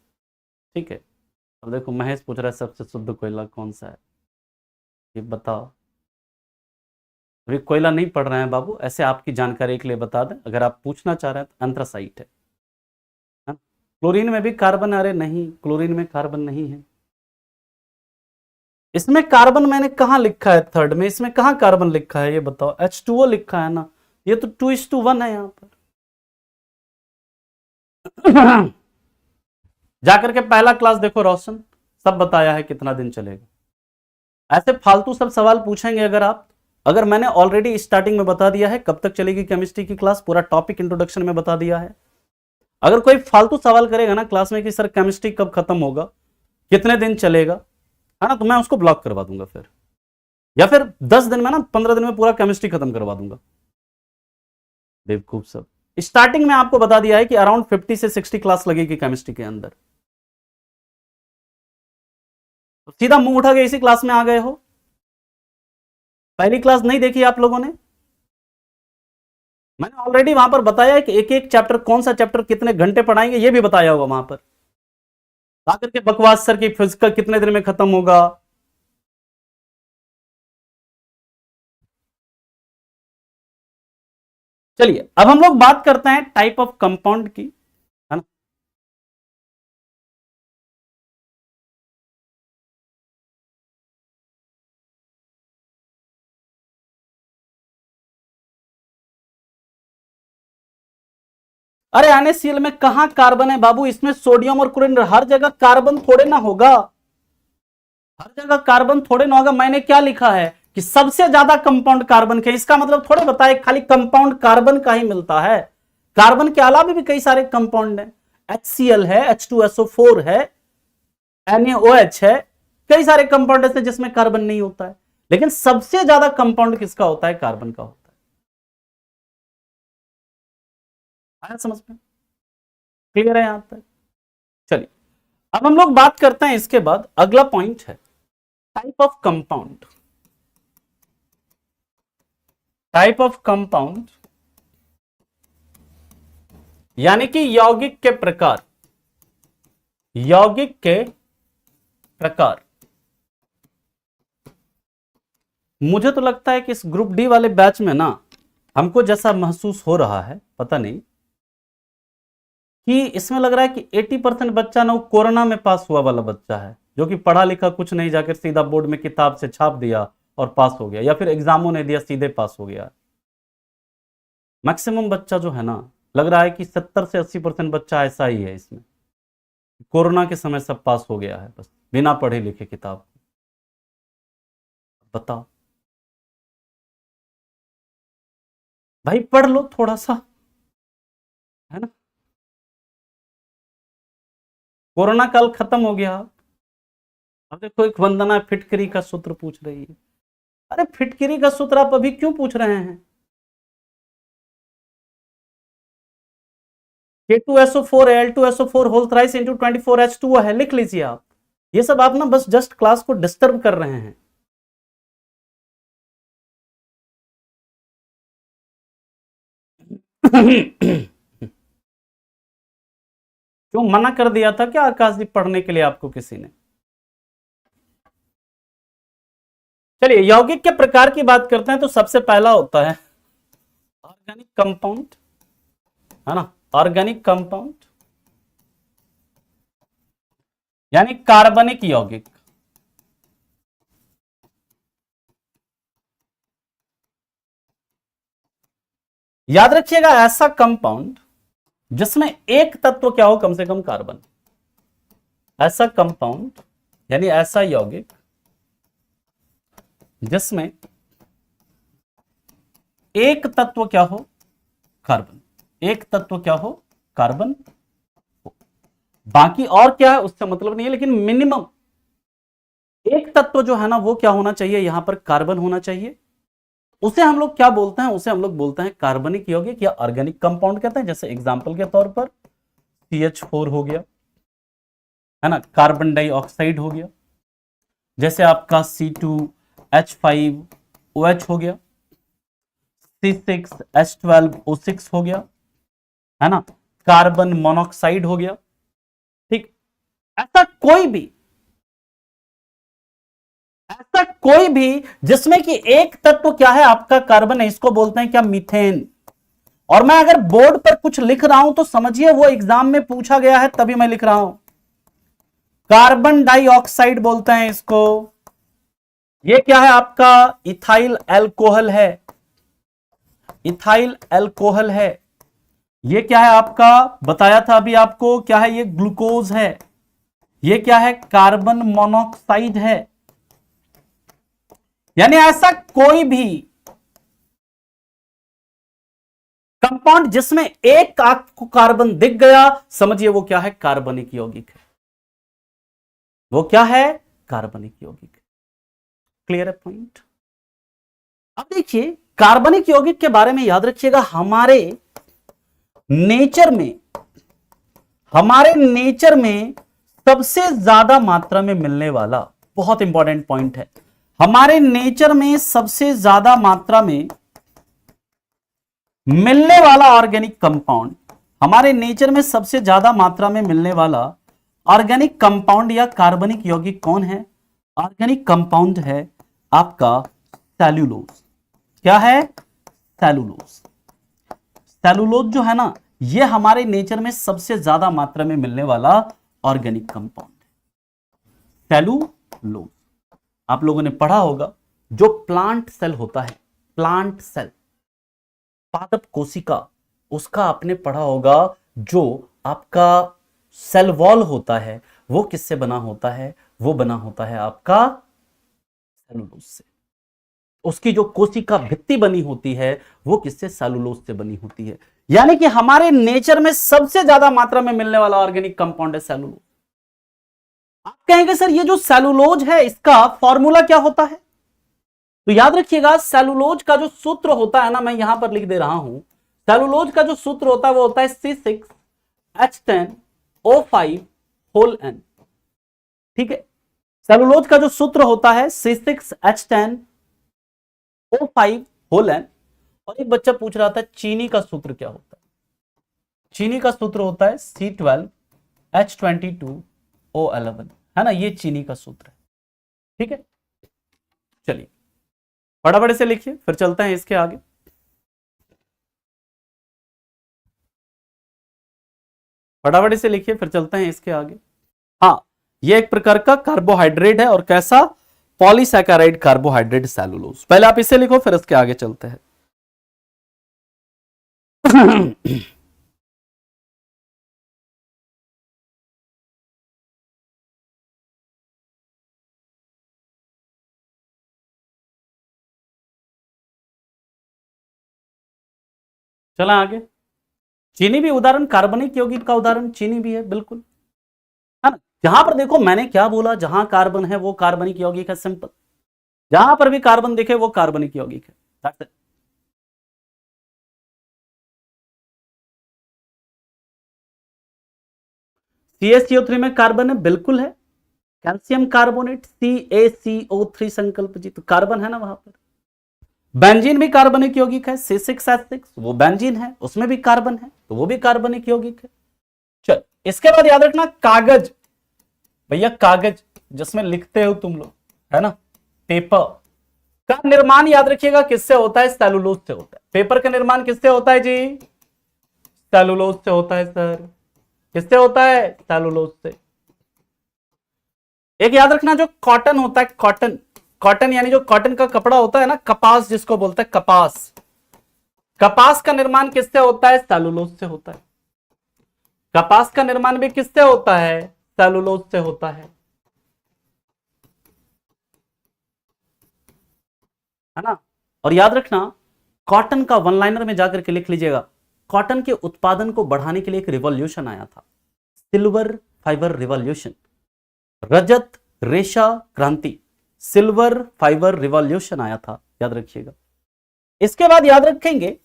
ठीक है, अब देखो महेश पूछ रहा है सबसे शुद्ध कोयला कौन सा है, ये बताओ। अभी कोयला नहीं पढ़ रहे हैं बाबू, ऐसे आपकी जानकारी के लिए बता दें, अगर आप पूछना चाह रहे हैं तो एंथ्रासाइट है। क्लोरीन में भी कार्बन? अरे नहीं, क्लोरीन में कार्बन नहीं है। इसमें कार्बन मैंने कहां लिखा है? थर्ड में इसमें कहां कार्बन लिखा है ये बताओ? H2O लिखा है ना, ये तो 2:1 है यहां पर। जाकर के पहला क्लास देखो रोशन, सब बताया है कितना दिन चलेगा। ऐसे फालतू सब सवाल पूछेंगे अगर आप, अगर मैंने ऑलरेडी स्टार्टिंग में बता दिया है कब तक चलेगी केमिस्ट्री की क्लास, पूरा टॉपिक इंट्रोडक्शन में बता दिया है। अगर कोई फालतू सवाल करेगा ना क्लास में कि सर केमिस्ट्री कब खत्म होगा, कितने दिन चलेगा, है ना, तो मैं उसको ब्लॉक करवा दूंगा फिर, या फिर 10 दिन में ना 15 दिन में पूरा केमिस्ट्री खत्म करवा दूंगा। बेवकूफ सब, स्टार्टिंग में आपको बता दिया है कि अराउंड 50 से 60 क्लास लगेगी केमिस्ट्री के अंदर, तो सीधा मुंह उठा के इसी क्लास में आ गए हो। पहली क्लास नहीं देखी आप लोगों ने? मैंने ऑलरेडी वहां पर बताया है कि एक एक चैप्टर, कौन सा चैप्टर कितने घंटे पढ़ाएंगे ये भी बताया होगा वहां पर। आकर के बकवास सर की फिजिकल कितने दिन में खत्म होगा। चलिए अब हम लोग बात करते हैं टाइप ऑफ कंपाउंड की, है ना? अरे NaCl में कहां कार्बन है बाबू? इसमें सोडियम और क्लोरीन, हर जगह कार्बन थोड़े ना होगा, हर जगह कार्बन थोड़े ना होगा। मैंने क्या लिखा है कि सबसे ज्यादा कंपाउंड कार्बन के, इसका मतलब थोड़े बताए खाली कंपाउंड कार्बन का ही मिलता है। कार्बन के अलावा भी कई सारे कंपाउंड हैं, HCl है, H2SO4 है, NaOH है, कई सारे कंपाउंड ऐसे जिसमें कार्बन नहीं होता है, लेकिन सबसे ज्यादा कंपाउंड किसका होता है? कार्बन का होता है। आया समझ में? क्लियर है यहां तक? चलिए अब हम लोग बात करते हैं, इसके बाद अगला पॉइंट है type of compound. Type of compound यानी कि यौगिक के प्रकार। यौगिक के प्रकार। मुझे तो लगता है कि इस ग्रुप डी वाले बैच में ना, हमको जैसा महसूस हो रहा है, पता नहीं, कि इसमें लग रहा है कि 80% बच्चा ना वो कोरोना में पास हुआ वाला बच्चा है, जो कि पढ़ा लिखा कुछ नहीं, जाकर सीधा बोर्ड में किताब से छाप दिया और पास हो गया, या फिर एग्जामों ने दिया सीधे पास हो गया। मैक्सिमम बच्चा जो है ना, लग रहा है कि 70 से 80% बच्चा ऐसा ही है इसमें, कोरोना के समय सब पास हो गया है बस बिना पढ़े लिखे किताब। बताओ भाई, पढ़ लो थोड़ा सा, है ना? कोरोना काल खत्म हो गया। अब देखो एक वंदना फिटकरी का सूत्र पूछ रही है। अरे फिटकरी का सूत्र आप अभी क्यों पूछ रहे हैं? K2SO4 Al2SO4 whole thrice into 24H2O है, लिख लीजिए आप। ये सब आप ना बस जस्ट क्लास को डिस्टर्ब कर रहे हैं। क्यों मना कर दिया था क्या आकाश जी पढ़ने के लिए आपको किसी ने? चलिए यौगिक के प्रकार की बात करते हैं, तो सबसे पहला होता है ऑर्गेनिक कंपाउंड, है ना? ऑर्गेनिक कंपाउंड यानी कार्बनिक यौगिक। याद रखिएगा ऐसा कंपाउंड जिसमें एक तत्व क्या हो, कम से कम कार्बन। ऐसा कंपाउंड यानी ऐसा यौगिक जिसमें एक तत्व क्या हो, कार्बन। एक तत्व क्या हो, कार्बन। बाकी और क्या है उससे मतलब नहीं है, लेकिन मिनिमम एक तत्व जो है ना वो क्या होना चाहिए, यहां पर कार्बन होना चाहिए। उसे हम लोग क्या बोलते हैं, उसे हम लोग बोलते हैं कार्बनिक यौगिक या ऑर्गेनिक कंपाउंड कहते हैं। जैसे एग्जांपल के तौर पर CH4 हो गया, है ना, कार्बन डाइऑक्साइड हो गया। जैसे आपका C2H5OH हो गया, C6H12O6 हो गया, है ना, कार्बन मोनोऑक्साइड हो गया। ठीक, ऐसा कोई भी जिसमें कि एक तत्व क्या है आपका कार्बन है, इसको बोलते हैं क्या, मीथेन। और मैं अगर बोर्ड पर कुछ लिख रहा हूं तो समझिए वो एग्जाम में पूछा गया है तभी मैं लिख रहा हूं। कार्बन डाइऑक्साइड बोलते हैं इसको। ये क्या है आपका, इथाइल एल्कोहल है। इथाइल एल्कोहल है। ये क्या है आपका, बताया था अभी आपको, क्या है ये, ग्लूकोज है। ये क्या है, कार्बन मोनोऑक्साइड है। यानी ऐसा कोई भी कंपाउंड जिसमें एक आपको कार्बन दिख गया, समझिए वो क्या है, कार्बनिक यौगिक है। वो क्या है, कार्बनिक यौगिक। क्लियर है पॉइंट? अब देखिए कार्बनिक यौगिक के बारे में याद रखिएगा, हमारे नेचर में सबसे ज्यादा मात्रा में मिलने वाला, बहुत इंपॉर्टेंट पॉइंट है, हमारे नेचर में सबसे ज्यादा मात्रा में मिलने वाला ऑर्गेनिक कंपाउंड, हमारे नेचर में सबसे ज्यादा मात्रा में मिलने वाला ऑर्गेनिक कंपाउंड या कार्बनिक यौगिक कौन है? ऑर्गेनिक कंपाउंड है आपका सेल्यूलोज। क्या है, सेल्यूलोज। सेल्यूलोज जो है ना, ये हमारे नेचर में सबसे ज्यादा मात्रा में मिलने वाला ऑर्गेनिक कंपाउंड है, सेल्यूलोज। आप लोगों ने पढ़ा होगा जो प्लांट सेल होता है, प्लांट सेल, पादप कोशिका, उसका आपने पढ़ा होगा जो आपका सेल वॉल होता है वो किससे बना होता है, वो बना होता है आपका सेलुलोज से। उसकी जो कोशिका भित्ति बनी होती है वो किससे, सेलुलोज से बनी होती है। यानी कि हमारे नेचर में सबसे ज्यादा मात्रा में मिलने वाला ऑर्गेनिक कंपाउंड है सेलुलोज। आप कहेंगे सर ये जो सेलुलोज है इसका फॉर्मूला क्या होता है? तो याद रखिएगा सेलुलोज का जो सूत्र होता है ना, मैं यहां पर लिख दे रहा हूं, सेलुलोज का जो सूत्र होता है वो होता है C6H10O5 होल N। ठीक है, सेलुलोज का जो सूत्र होता है C6H10O5 होल N। और एक बच्चा पूछ रहा था चीनी का सूत्र क्या होता है। चीनी का सूत्र होता है C12H22O11, है ना, ये चीनी का सूत्र है। ठीक है, चलिए फटाफट से लिखिए, फिर चलते हैं इसके आगे। फटाफट से लिखिए, फिर चलते हैं इसके आगे। हाँ, ये एक प्रकार का कार्बोहाइड्रेट है, और कैसा, पॉलीसैकेराइड कार्बोहाइड्रेट सेलुलोज। पहले आप इसे लिखो, फिर इसके आगे चलते हैं। चला आगे। चीनी भी उदाहरण, कार्बनिक यौगिक का उदाहरण चीनी भी है, बिल्कुल, है ना। जहां पर देखो मैंने क्या बोला, जहां कार्बन है वो कार्बनिक यौगिक है, सिंपल। जहां पर भी कार्बन दिखे वो कार्बनिक यौगिक है। That's it. CaCO3 में कार्बन है, बिल्कुल है। कैल्शियम कार्बोनेट CaCO3 संकल्प जी, तो कार्बन है ना वहां पर। बेंजीन भी कार्बनिक यौगिक है, C6H6 वो बेंजीन है, उसमें भी कार्बन है, तो वो भी कार्बनिक यौगिक है। चल, इसके बाद याद रखना कागज, भैया कागज जिसमें लिखते हो तुम लोग, है ना, पेपर का निर्माण याद रखिएगा किससे होता है, सेलुलोज से होता है। पेपर का निर्माण किससे होता है जी, सेलुलोज से होता है सर। किससे होता है, सेलुलोज से। एक याद रखना, जो कॉटन होता है, कॉटन, कॉटन यानी जो कॉटन का कपड़ा होता है ना, कपास जिसको बोलते हैं, कपास, कपास का निर्माण किससे होता है, सेलुलोज से होता है। कपास का निर्माण भी किससे होता है, सेलुलोज से होता है ना। और याद रखना, कॉटन का वन लाइनर में जाकर के लिख लीजिएगा, कॉटन के उत्पादन को बढ़ाने के लिए एक रिवॉल्यूशन आया था, सिल्वर फाइबर रिवॉल्यूशन, रजत रेशा क्रांति, सिल्वर फाइबर रिवॉल्यूशन आया था, याद रखिएगा। इसके बाद याद रखेंगे,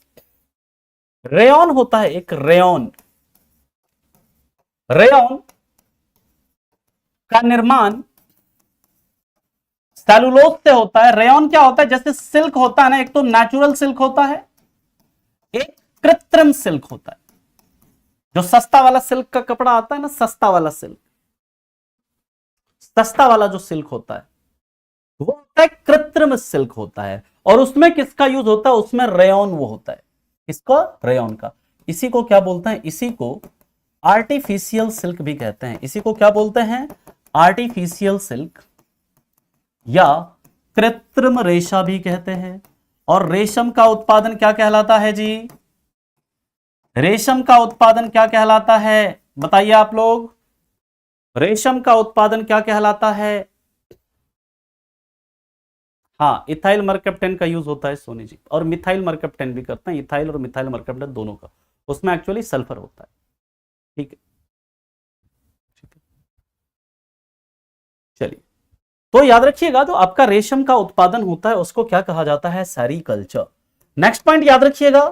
रेयॉन होता है एक, रेयॉन, रेयॉन का निर्माण सेलुलोज से होता है। रेयॉन क्या होता है, जैसे सिल्क होता है ना, एक तो नेचुरल सिल्क होता है, एक कृत्रिम सिल्क होता है। जो सस्ता वाला सिल्क का कपड़ा आता है ना, सस्ता वाला सिल्क, सस्ता वाला जो सिल्क होता है वो होता है कृत्रिम सिल्क होता है। और उसमें किसका यूज होता है, उसमें रेयॉन वो होता है, किसको, रेयॉन का। इसी को क्या बोलते हैं, इसी को आर्टिफिशियल सिल्क भी कहते हैं। इसी को क्या बोलते हैं, आर्टिफिशियल सिल्क या कृत्रिम रेशा भी कहते हैं। और रेशम का उत्पादन क्या कहलाता है जी, रेशम का उत्पादन क्या कहलाता है, बताइए आप लोग, रेशम का उत्पादन क्या कहलाता है। हाँ, इथाइल मरकप्टेन का यूज होता है सोनी जी, और मिथाइल मरकप्टेन भी करते हैं, इथाइल और मिथाइल मरकप्टेन दोनों का, उसमें एक्चुअली सल्फर होता है। ठीक है, चलिए, तो याद रखिएगा, जो आपका रेशम का उत्पादन होता है उसको क्या कहा जाता है, सेरीकल्चर। नेक्स्ट पॉइंट याद रखिएगा,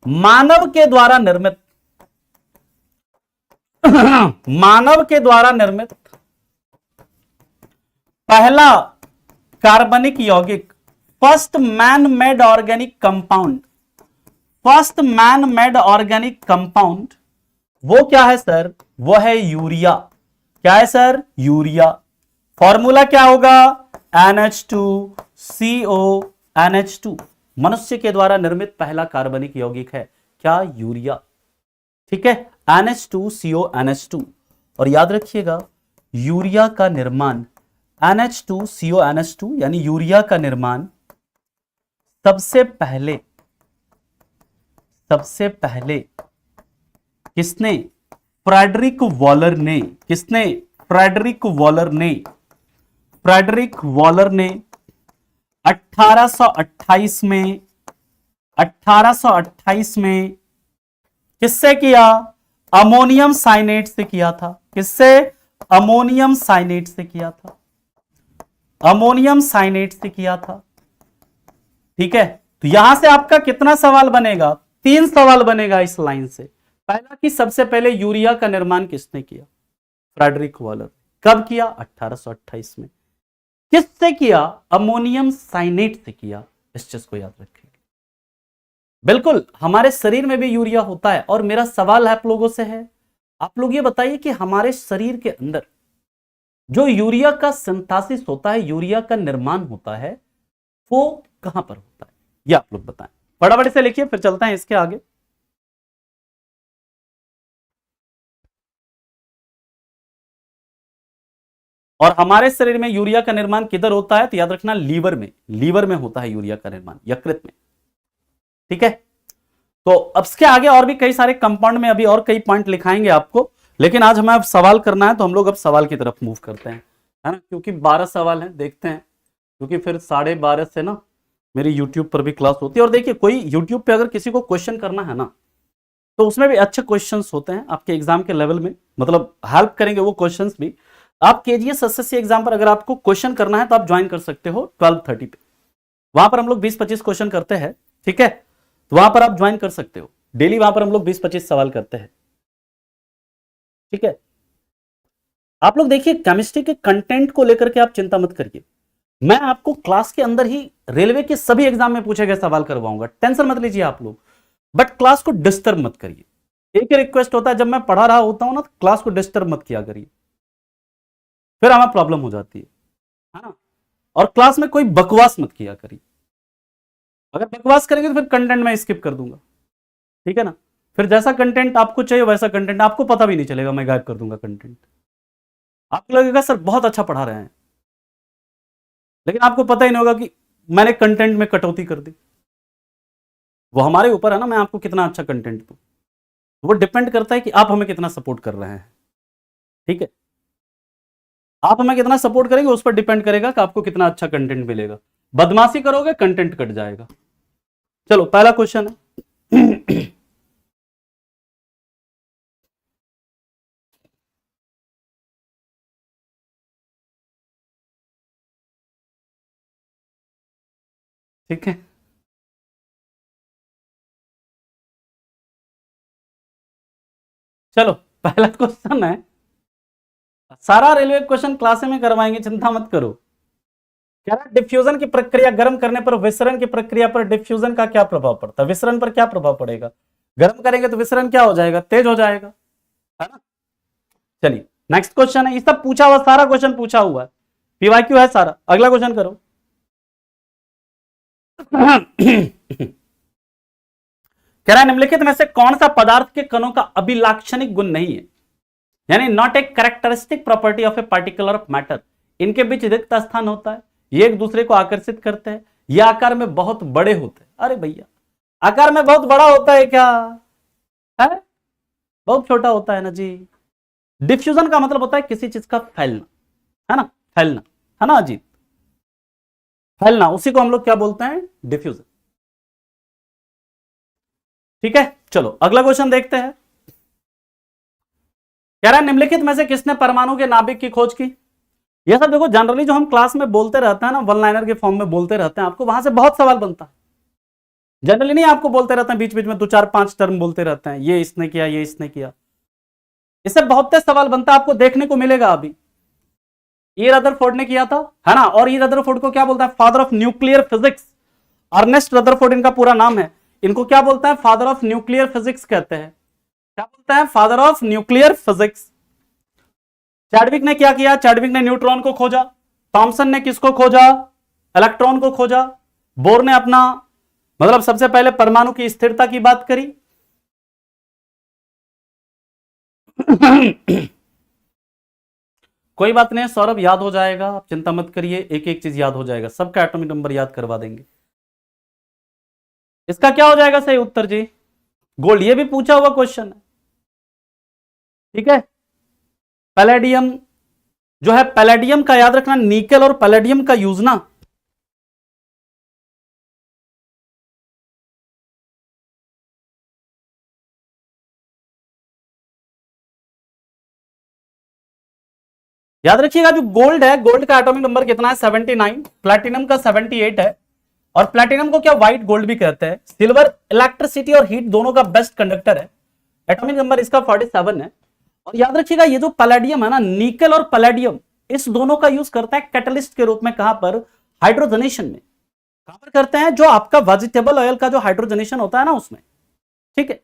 मानव के द्वारा निर्मित मानव के द्वारा निर्मित पहला कार्बनिक यौगिक, first man made organic compound, first man made organic compound वो क्या है सर, वो है यूरिया। क्या है सर, यूरिया। फॉर्मूला क्या होगा, NH2CO NH2। मनुष्य के द्वारा निर्मित पहला कार्बनिक यौगिक है क्या, यूरिया। ठीक है, NH2CO NH2। और याद रखिएगा, यूरिया का निर्माण, NH2CO NH2 यानी यूरिया का निर्माण सबसे पहले किसने, फ्रेडरिक वॉलर ने। किसने, फ्रेडरिक वॉलर ने। फ्रेडरिक वॉलर ने 1828 में किससे किया, अमोनियम साइनेट से किया था। किससे, अमोनियम साइनेट से किया था, अमोनियम साइनेट से किया था। ठीक है, तो यहां से आपका कितना सवाल बनेगा? 3 सवाल बनेगा इस लाइन से। पहला कि सबसे पहले यूरिया का निर्माण किसने किया? Frederick Waller. कब किया? 1828 में। किससे किया? अमोनियम साइनेट से किया। इस चीज को याद रखें। बिल्कुल, हमारे शरीर में भी यूरिया होता है। और मेरा सवाल आप लोगों से है, आप लोग ये बताइए कि हमारे शरीर के अंदर जो यूरिया का सिंथेसिस होता है, यूरिया का निर्माण होता है, वो कहां पर होता है? ये आप लोग बताएं। फटाफट से लिखिए, फिर चलते हैं इसके आगे। और हमारे शरीर में यूरिया का निर्माण किधर होता है? तो याद रखना, लीवर में। लीवर में होता है यूरिया का निर्माण, यकृत में। ठीक है, तो अब इसके आगे और भी कई सारे कंपाउंड में अभी और कई पॉइंट लिखाएंगे आपको, लेकिन आज हमें अब सवाल करना है, तो हम लोग अब सवाल की तरफ मूव करते हैं, है ना, क्योंकि 12 सवाल हैं, देखते हैं, क्योंकि फिर 12:30 से ना मेरी यूट्यूब पर भी क्लास होती है। और देखिए, कोई यूट्यूब पे अगर किसी को क्वेश्चन करना है ना, तो उसमें भी अच्छे क्वेश्चंस होते हैं आपके एग्जाम के लेवल में, मतलब हेल्प करेंगे वो क्वेश्चंस भी। आप केजीएस एसएससी एग्जाम पर अगर आपको क्वेश्चन करना है तो आप ज्वाइन कर सकते हो 12:30 पे। वहां पर हम लोग 20-25 क्वेश्चन करते हैं, ठीक है, तो वहां पर आप ज्वाइन कर सकते हो। डेली वहां पर हम लोग 20-25 सवाल करते हैं, ठीक है। आप लोग देखिए, केमिस्ट्री के कंटेंट को लेकर के आप चिंता मत करिए, मैं आपको क्लास के अंदर ही रेलवे के सभी एग्जाम में पूछे गए सवाल करवाऊंगा, टेंशन मत लीजिए आप लोग, बट क्लास को डिस्टर्ब मत करिए। एक ही रिक्वेस्ट होता है, जब मैं पढ़ा रहा होता हूं ना, तो क्लास को डिस्टर्ब मत किया करिए, फिर हमें प्रॉब्लम हो जाती है ना। और क्लास में कोई बकवास मत किया करिए, अगर बकवास करेंगे तो फिर कंटेंट मैं स्किप कर दूंगा, ठीक है ना। फिर जैसा कंटेंट आपको चाहिए वैसा कंटेंट आपको पता भी नहीं चलेगा, मैं गायब कर दूंगा कंटेंट। आपको लगेगा सर बहुत अच्छा पढ़ा रहे हैं, लेकिन आपको पता ही नहीं होगा कि मैंने कंटेंट में कटौती कर दी। वो हमारे ऊपर है ना, मैं आपको कितना अच्छा कंटेंट दूं, वो डिपेंड करता है कि आप हमें कितना सपोर्ट कर रहे हैं, ठीक है। आप हमें कितना सपोर्ट करेंगे उस पर डिपेंड करेगा कि आपको कितना अच्छा कंटेंट मिलेगा। बदमाशी करोगे कंटेंट कट जाएगा। चलो, पहला क्वेश्चन है ठीक है, चलो पहला क्वेश्चन है, सारा रेलवे क्वेश्चन क्लास में करवाएंगे, चिंता मत करो। कह रहा डिफ्यूजन की प्रक्रिया गर्म करने पर विसरण की प्रक्रिया पर डिफ्यूजन का क्या प्रभाव पड़ता है? विसरण पर क्या प्रभाव पड़ेगा? गर्म करेंगे तो विसरण क्या हो जाएगा? तेज हो जाएगा, है ना। चलिए नेक्स्ट क्वेश्चन है, ये सब पूछा हुआ, सारा क्वेश्चन पूछा हुआ है, पीवाईक्यू है सारा। अगला क्वेश्चन करो कह रहा है निम्नलिखित में से कौन सा पदार्थ के कणों का अभिलाक्षणिक गुण नहीं है, यानी not a characteristic property of a particular matter. इनके बीच रिक्त स्थान होता है, ये एक दूसरे को आकर्षित करते हैं, ये आकार में बहुत बड़े होते हैं। अरे भैया, आकार में बहुत बड़ा होता है क्या है? बहुत छोटा होता है ना जी। डिफ्यूजन का मतलब होता है किसी चीज का फैलना, है ना, फैलना, है ना अजीत, फैलना, उसी को हम लोग क्या बोलते हैं? डिफ्यूजन, ठीक है। चलो अगला क्वेश्चन देखते हैं। कह रहा है निम्नलिखित में से किसने परमाणु के नाभिक की खोज की? ये सब देखो, जनरली जो हम क्लास में बोलते रहते हैं ना, वन लाइनर के फॉर्म में बोलते रहते हैं, आपको वहां से बहुत सवाल बनता है। जनरली नहीं, आपको बोलते रहते हैं बीच बीच में 2-4-5 टर्म बोलते रहते हैं, ये इसने किया, ये इसने किया, इससे बहुत तेज सवाल बनता है, आपको देखने को मिलेगा अभी। ये रदरफोर्ड ने किया था, है ना, और ये रदरफोर्ड को क्या बोलता है? Father of nuclear physics. Ernest Rutherford इनका पूरा नाम है। इनको क्या बोलता है? फादर ऑफ न्यूक्लियर फिजिक्स कहते हैं। क्या बोलते हैं? Father of nuclear physics. Chadwick ने क्या किया? चैडविक ने न्यूट्रॉन को खोजा। थॉमसन ने किसको खोजा? इलेक्ट्रॉन को खोजा। बोर ने अपना, मतलब सबसे पहले परमाणु की स्थिरता की बात करी कोई बात नहीं सौरभ, याद हो जाएगा, आप चिंता मत करिए, एक एक चीज याद हो जाएगा, सबका एटॉमिक नंबर याद करवा देंगे। इसका क्या हो जाएगा सही उत्तर जी? गोल्ड। ये भी पूछा हुआ क्वेश्चन है, ठीक है। पैलेडियम जो है, पैलेडियम का याद रखना, निकल और पैलेडियम का यूज ना, याद रखिएगा, जो गोल्ड है, गोल्ड का एटॉमिक नंबर कितना है? 79। प्लैटिनम का 78 है, और प्लैटिनम को क्या व्हाइट गोल्ड भी कहते हैं। सिल्वर इलेक्ट्रिसिटी और हीट दोनों का बेस्ट कंडक्टर है, एटॉमिक नंबर इसका 47 है। और याद रखिएगा ये जो पैलेडियम है ना, निकल और पैलेडियम, इस दोनों का यूज करता है कैटलिस्ट के रूप में। कहां पर? हाइड्रोजनेशन में। कहां पर करते हैं? जो आपका वेजिटेबल ऑयल का जो हाइड्रोजनेशन होता है ना उसमें। ठीक है,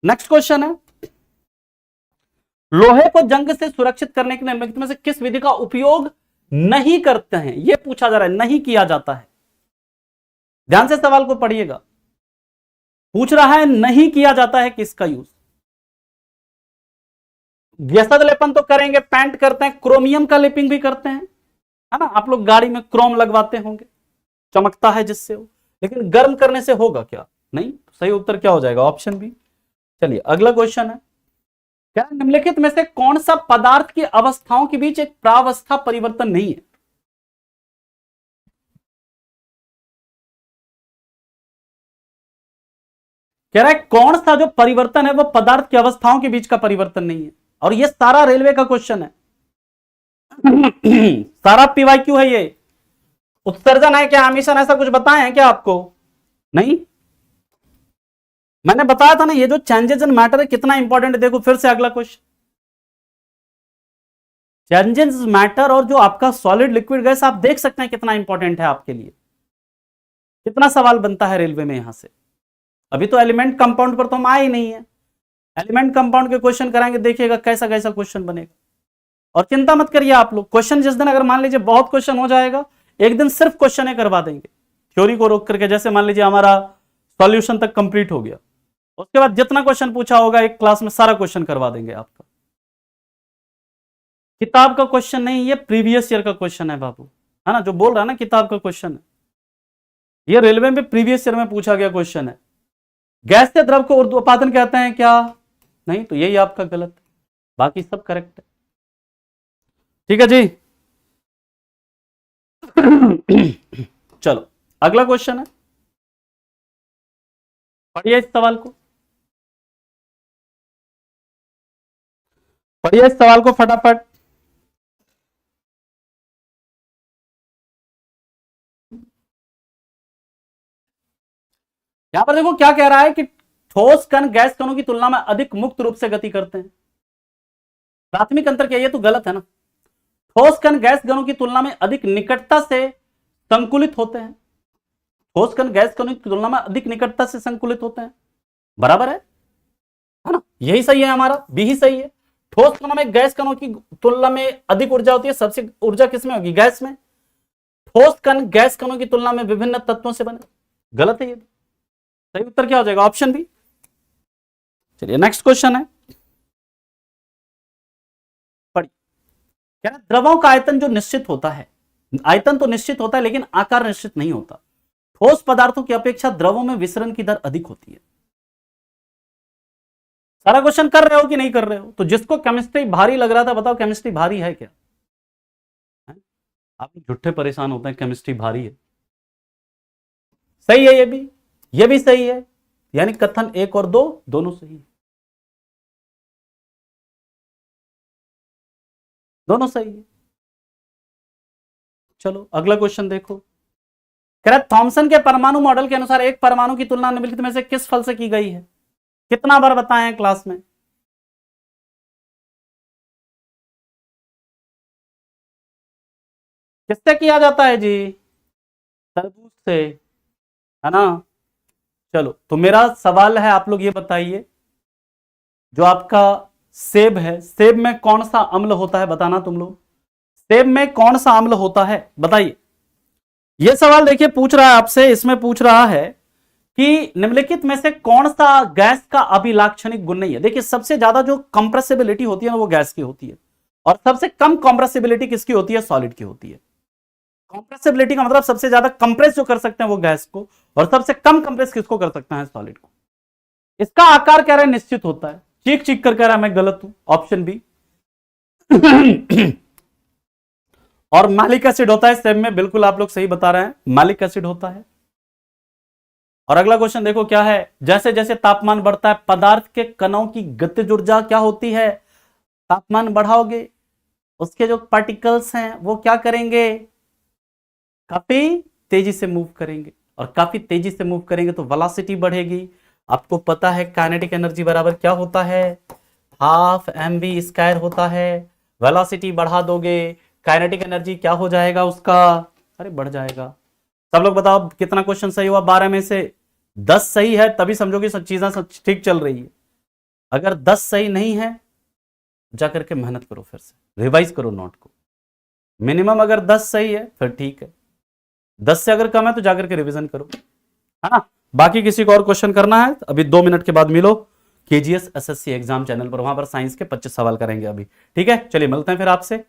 नेक्स्ट क्वेश्चन है, लोहे को जंग से सुरक्षित करने के लिए निम्नलिखित में से किस विधि का उपयोग नहीं करते हैं? यह पूछा जा रहा है, नहीं किया जाता है। ध्यान से सवाल को पढ़िएगा, पूछ रहा है नहीं किया जाता है किसका यूज। व्यसद लेपन तो करेंगे, पेंट करते हैं, क्रोमियम का लेपिंग भी करते हैं, है ना। आप लोग गाड़ी में क्रोम लगवाते होंगे, चमकता है जिससे हो, लेकिन गर्म करने से होगा क्या? नहीं। सही उत्तर क्या हो जाएगा? Option B. चलिए अगला क्वेश्चन है, क्या निम्नलिखित में से कौन सा पदार्थ की अवस्थाओं के बीच एक प्रावस्था परिवर्तन नहीं है? कह रहा है कौन सा जो परिवर्तन है वह पदार्थ की अवस्थाओं के बीच का परिवर्तन नहीं है। और ये सारा रेलवे का क्वेश्चन है सारा पीवाईक्यू है ये। उत्सर्जन है क्या, एमिशन, ऐसा कुछ बताए हैं क्या आपको? नहीं। मैंने बताया था ना ये जो चेंजेस इन मैटर है कितना इंपॉर्टेंट है। देखो फिर से अगला क्वेश्चन, चेंजेस मैटर और जो आपका सॉलिड लिक्विड गैस, आप देख सकते हैं कितना इंपॉर्टेंट है आपके लिए। कितना सवाल बनता है रेलवे में यहां से। अभी तो एलिमेंट कंपाउंड पर तो हम आए ही नहीं है, एलिमेंट कंपाउंड के क्वेश्चन कराएंगे, देखिएगा कैसा कैसा क्वेश्चन बनेगा। और चिंता मत करिए आप लोग, क्वेश्चन जिस दिन अगर मान लीजिए बहुत क्वेश्चन हो जाएगा, एक दिन सिर्फ क्वेश्चन करवा देंगे, थ्योरी को रोक करके। जैसे मान लीजिए हमारा सॉल्यूशन तक कंप्लीट हो गया, उसके बाद जितना क्वेश्चन पूछा होगा एक क्लास में सारा क्वेश्चन करवा देंगे आपका। किताब का क्वेश्चन नहीं, ये प्रीवियस ईयर का क्वेश्चन है बाबू, है ना। जो बोल रहा है ना किताब का क्वेश्चन है, ये रेलवे में प्रीवियस ईयर में पूछा गया क्वेश्चन है। गैस से द्रव को ऊर्ध्वपातन कहते हैं क्या? नहीं, तो यही आपका गलत है, बाकी सब करेक्ट है। ठीक है जी चलो अगला क्वेश्चन है, पढ़िए इस सवाल को, पढ़िए इस सवाल को फटाफट। यहां पर देखो क्या कह रहा है कि ठोस कण गैस कणों की तुलना में अधिक मुक्त रूप से गति करते हैं। प्राथमिक अंतर क्या है? ये तो गलत है ना। ठोस कण गैस कणों की तुलना में अधिक निकटता से संकुलित होते हैं। ठोस कण गैस कणों की तुलना में अधिक निकटता से संकुलित होते हैं, बराबर है ना। यही सही है, हमारा बी ही सही है। ठोस कणों में गैस कणों की तुलना में अधिक ऊर्जा होती है, सबसे ऊर्जा किसमें होगी? गैस में। ठोस कण गैस कणों की तुलना में विभिन्न तत्वों से बने, गलत है ये। सही उत्तर क्या हो जाएगा? Option B. चलिए नेक्स्ट क्वेश्चन है, पढ़िए। क्या द्रवों का आयतन जो निश्चित होता है, आयतन तो निश्चित होता है लेकिन आकार निश्चित नहीं होता। ठोस पदार्थों की अपेक्षा द्रवों में विसरण की दर अधिक होती है। सारा क्वेश्चन कर रहे हो कि नहीं कर रहे हो? तो जिसको केमिस्ट्री भारी लग रहा था, बताओ केमिस्ट्री भारी है क्या? आप झूठे परेशान होते हैं केमिस्ट्री भारी है। सही है, ये भी सही है, यानी कथन 1 और 2 दोनों सही है, दोनों सही है। चलो अगला क्वेश्चन देखो, कह रहा थॉमसन के परमाणु मॉडल के अनुसार एक परमाणु की तुलना निम्नलिखित में से किस फल से की गई है? कितना बार बताए हैं क्लास में? किससे किया जाता है जी? तरबूज से, है ना। चलो तो मेरा सवाल है, आप लोग ये बताइए, जो आपका सेब है, सेब में कौन सा अम्ल होता है? बताना तुम लोग, सेब में कौन सा अम्ल होता है, बताइए। यह सवाल देखिए पूछ रहा है आपसे, इसमें पूछ रहा है कि निम्नलिखित में से कौन सा गैस का अभिलाक्षणिक गुण नहीं है। देखिए सबसे ज्यादा जो कंप्रेसिबिलिटी होती है ना वो गैस की होती है, और सबसे कम कंप्रेसिबिलिटी किसकी होती है? सॉलिड की होती है। कंप्रेसिबिलिटी का मतलब सबसे ज्यादा कंप्रेस जो कर सकते हैं वो गैस को, और सबसे कम कंप्रेस किसको कर सकते हैं? सॉलिड को। इसका आकार कह रहा है निश्चित होता है, चीख चीख कर कह रहा है मैं गलत हूं, ऑप्शन बी। और मैलिक एसिड होता है सेब में, बिल्कुल आप लोग सही बता रहे हैं, मैलिक एसिड होता है। और अगला क्वेश्चन देखो क्या है, जैसे जैसे तापमान बढ़ता है पदार्थ के कणों की गतिज ऊर्जा क्या होती है? तापमान बढ़ाओगे उसके जो पार्टिकल्स हैं वो क्या करेंगे? काफी तेजी से मूव करेंगे, और काफी तेजी से मूव करेंगे तो वेलोसिटी बढ़ेगी। आपको पता है काइनेटिक एनर्जी बराबर क्या होता है, हाफ mv² होता है। वेलोसिटी बढ़ा दोगे, काइनेटिक एनर्जी क्या हो जाएगा उसका, अरे बढ़ जाएगा। सब लोग बताओ कितना क्वेश्चन सही हुआ, 12 में से 10 सही है तभी समझो कि सब चीजें ठीक चल रही है। अगर 10 सही नहीं है जाकर के मेहनत करो, फिर से रिवाइज करो नोट को। मिनिमम अगर 10 सही है फिर ठीक है, 10 से अगर कम है तो जाकर के रिवीजन करो, है ना। बाकी किसी को और क्वेश्चन करना है अभी 2 मिनट के बाद मिलो केजीएस एसएससी एग्जाम चैनल पर, वहां पर साइंस के 25 सवाल करेंगे अभी, ठीक है। चलिए मिलते हैं फिर आपसे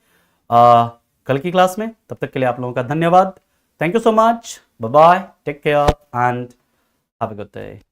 कल की क्लास में, तब तक के लिए आप लोगों का धन्यवाद। Thank you so much, bye bye, take care and have a good day.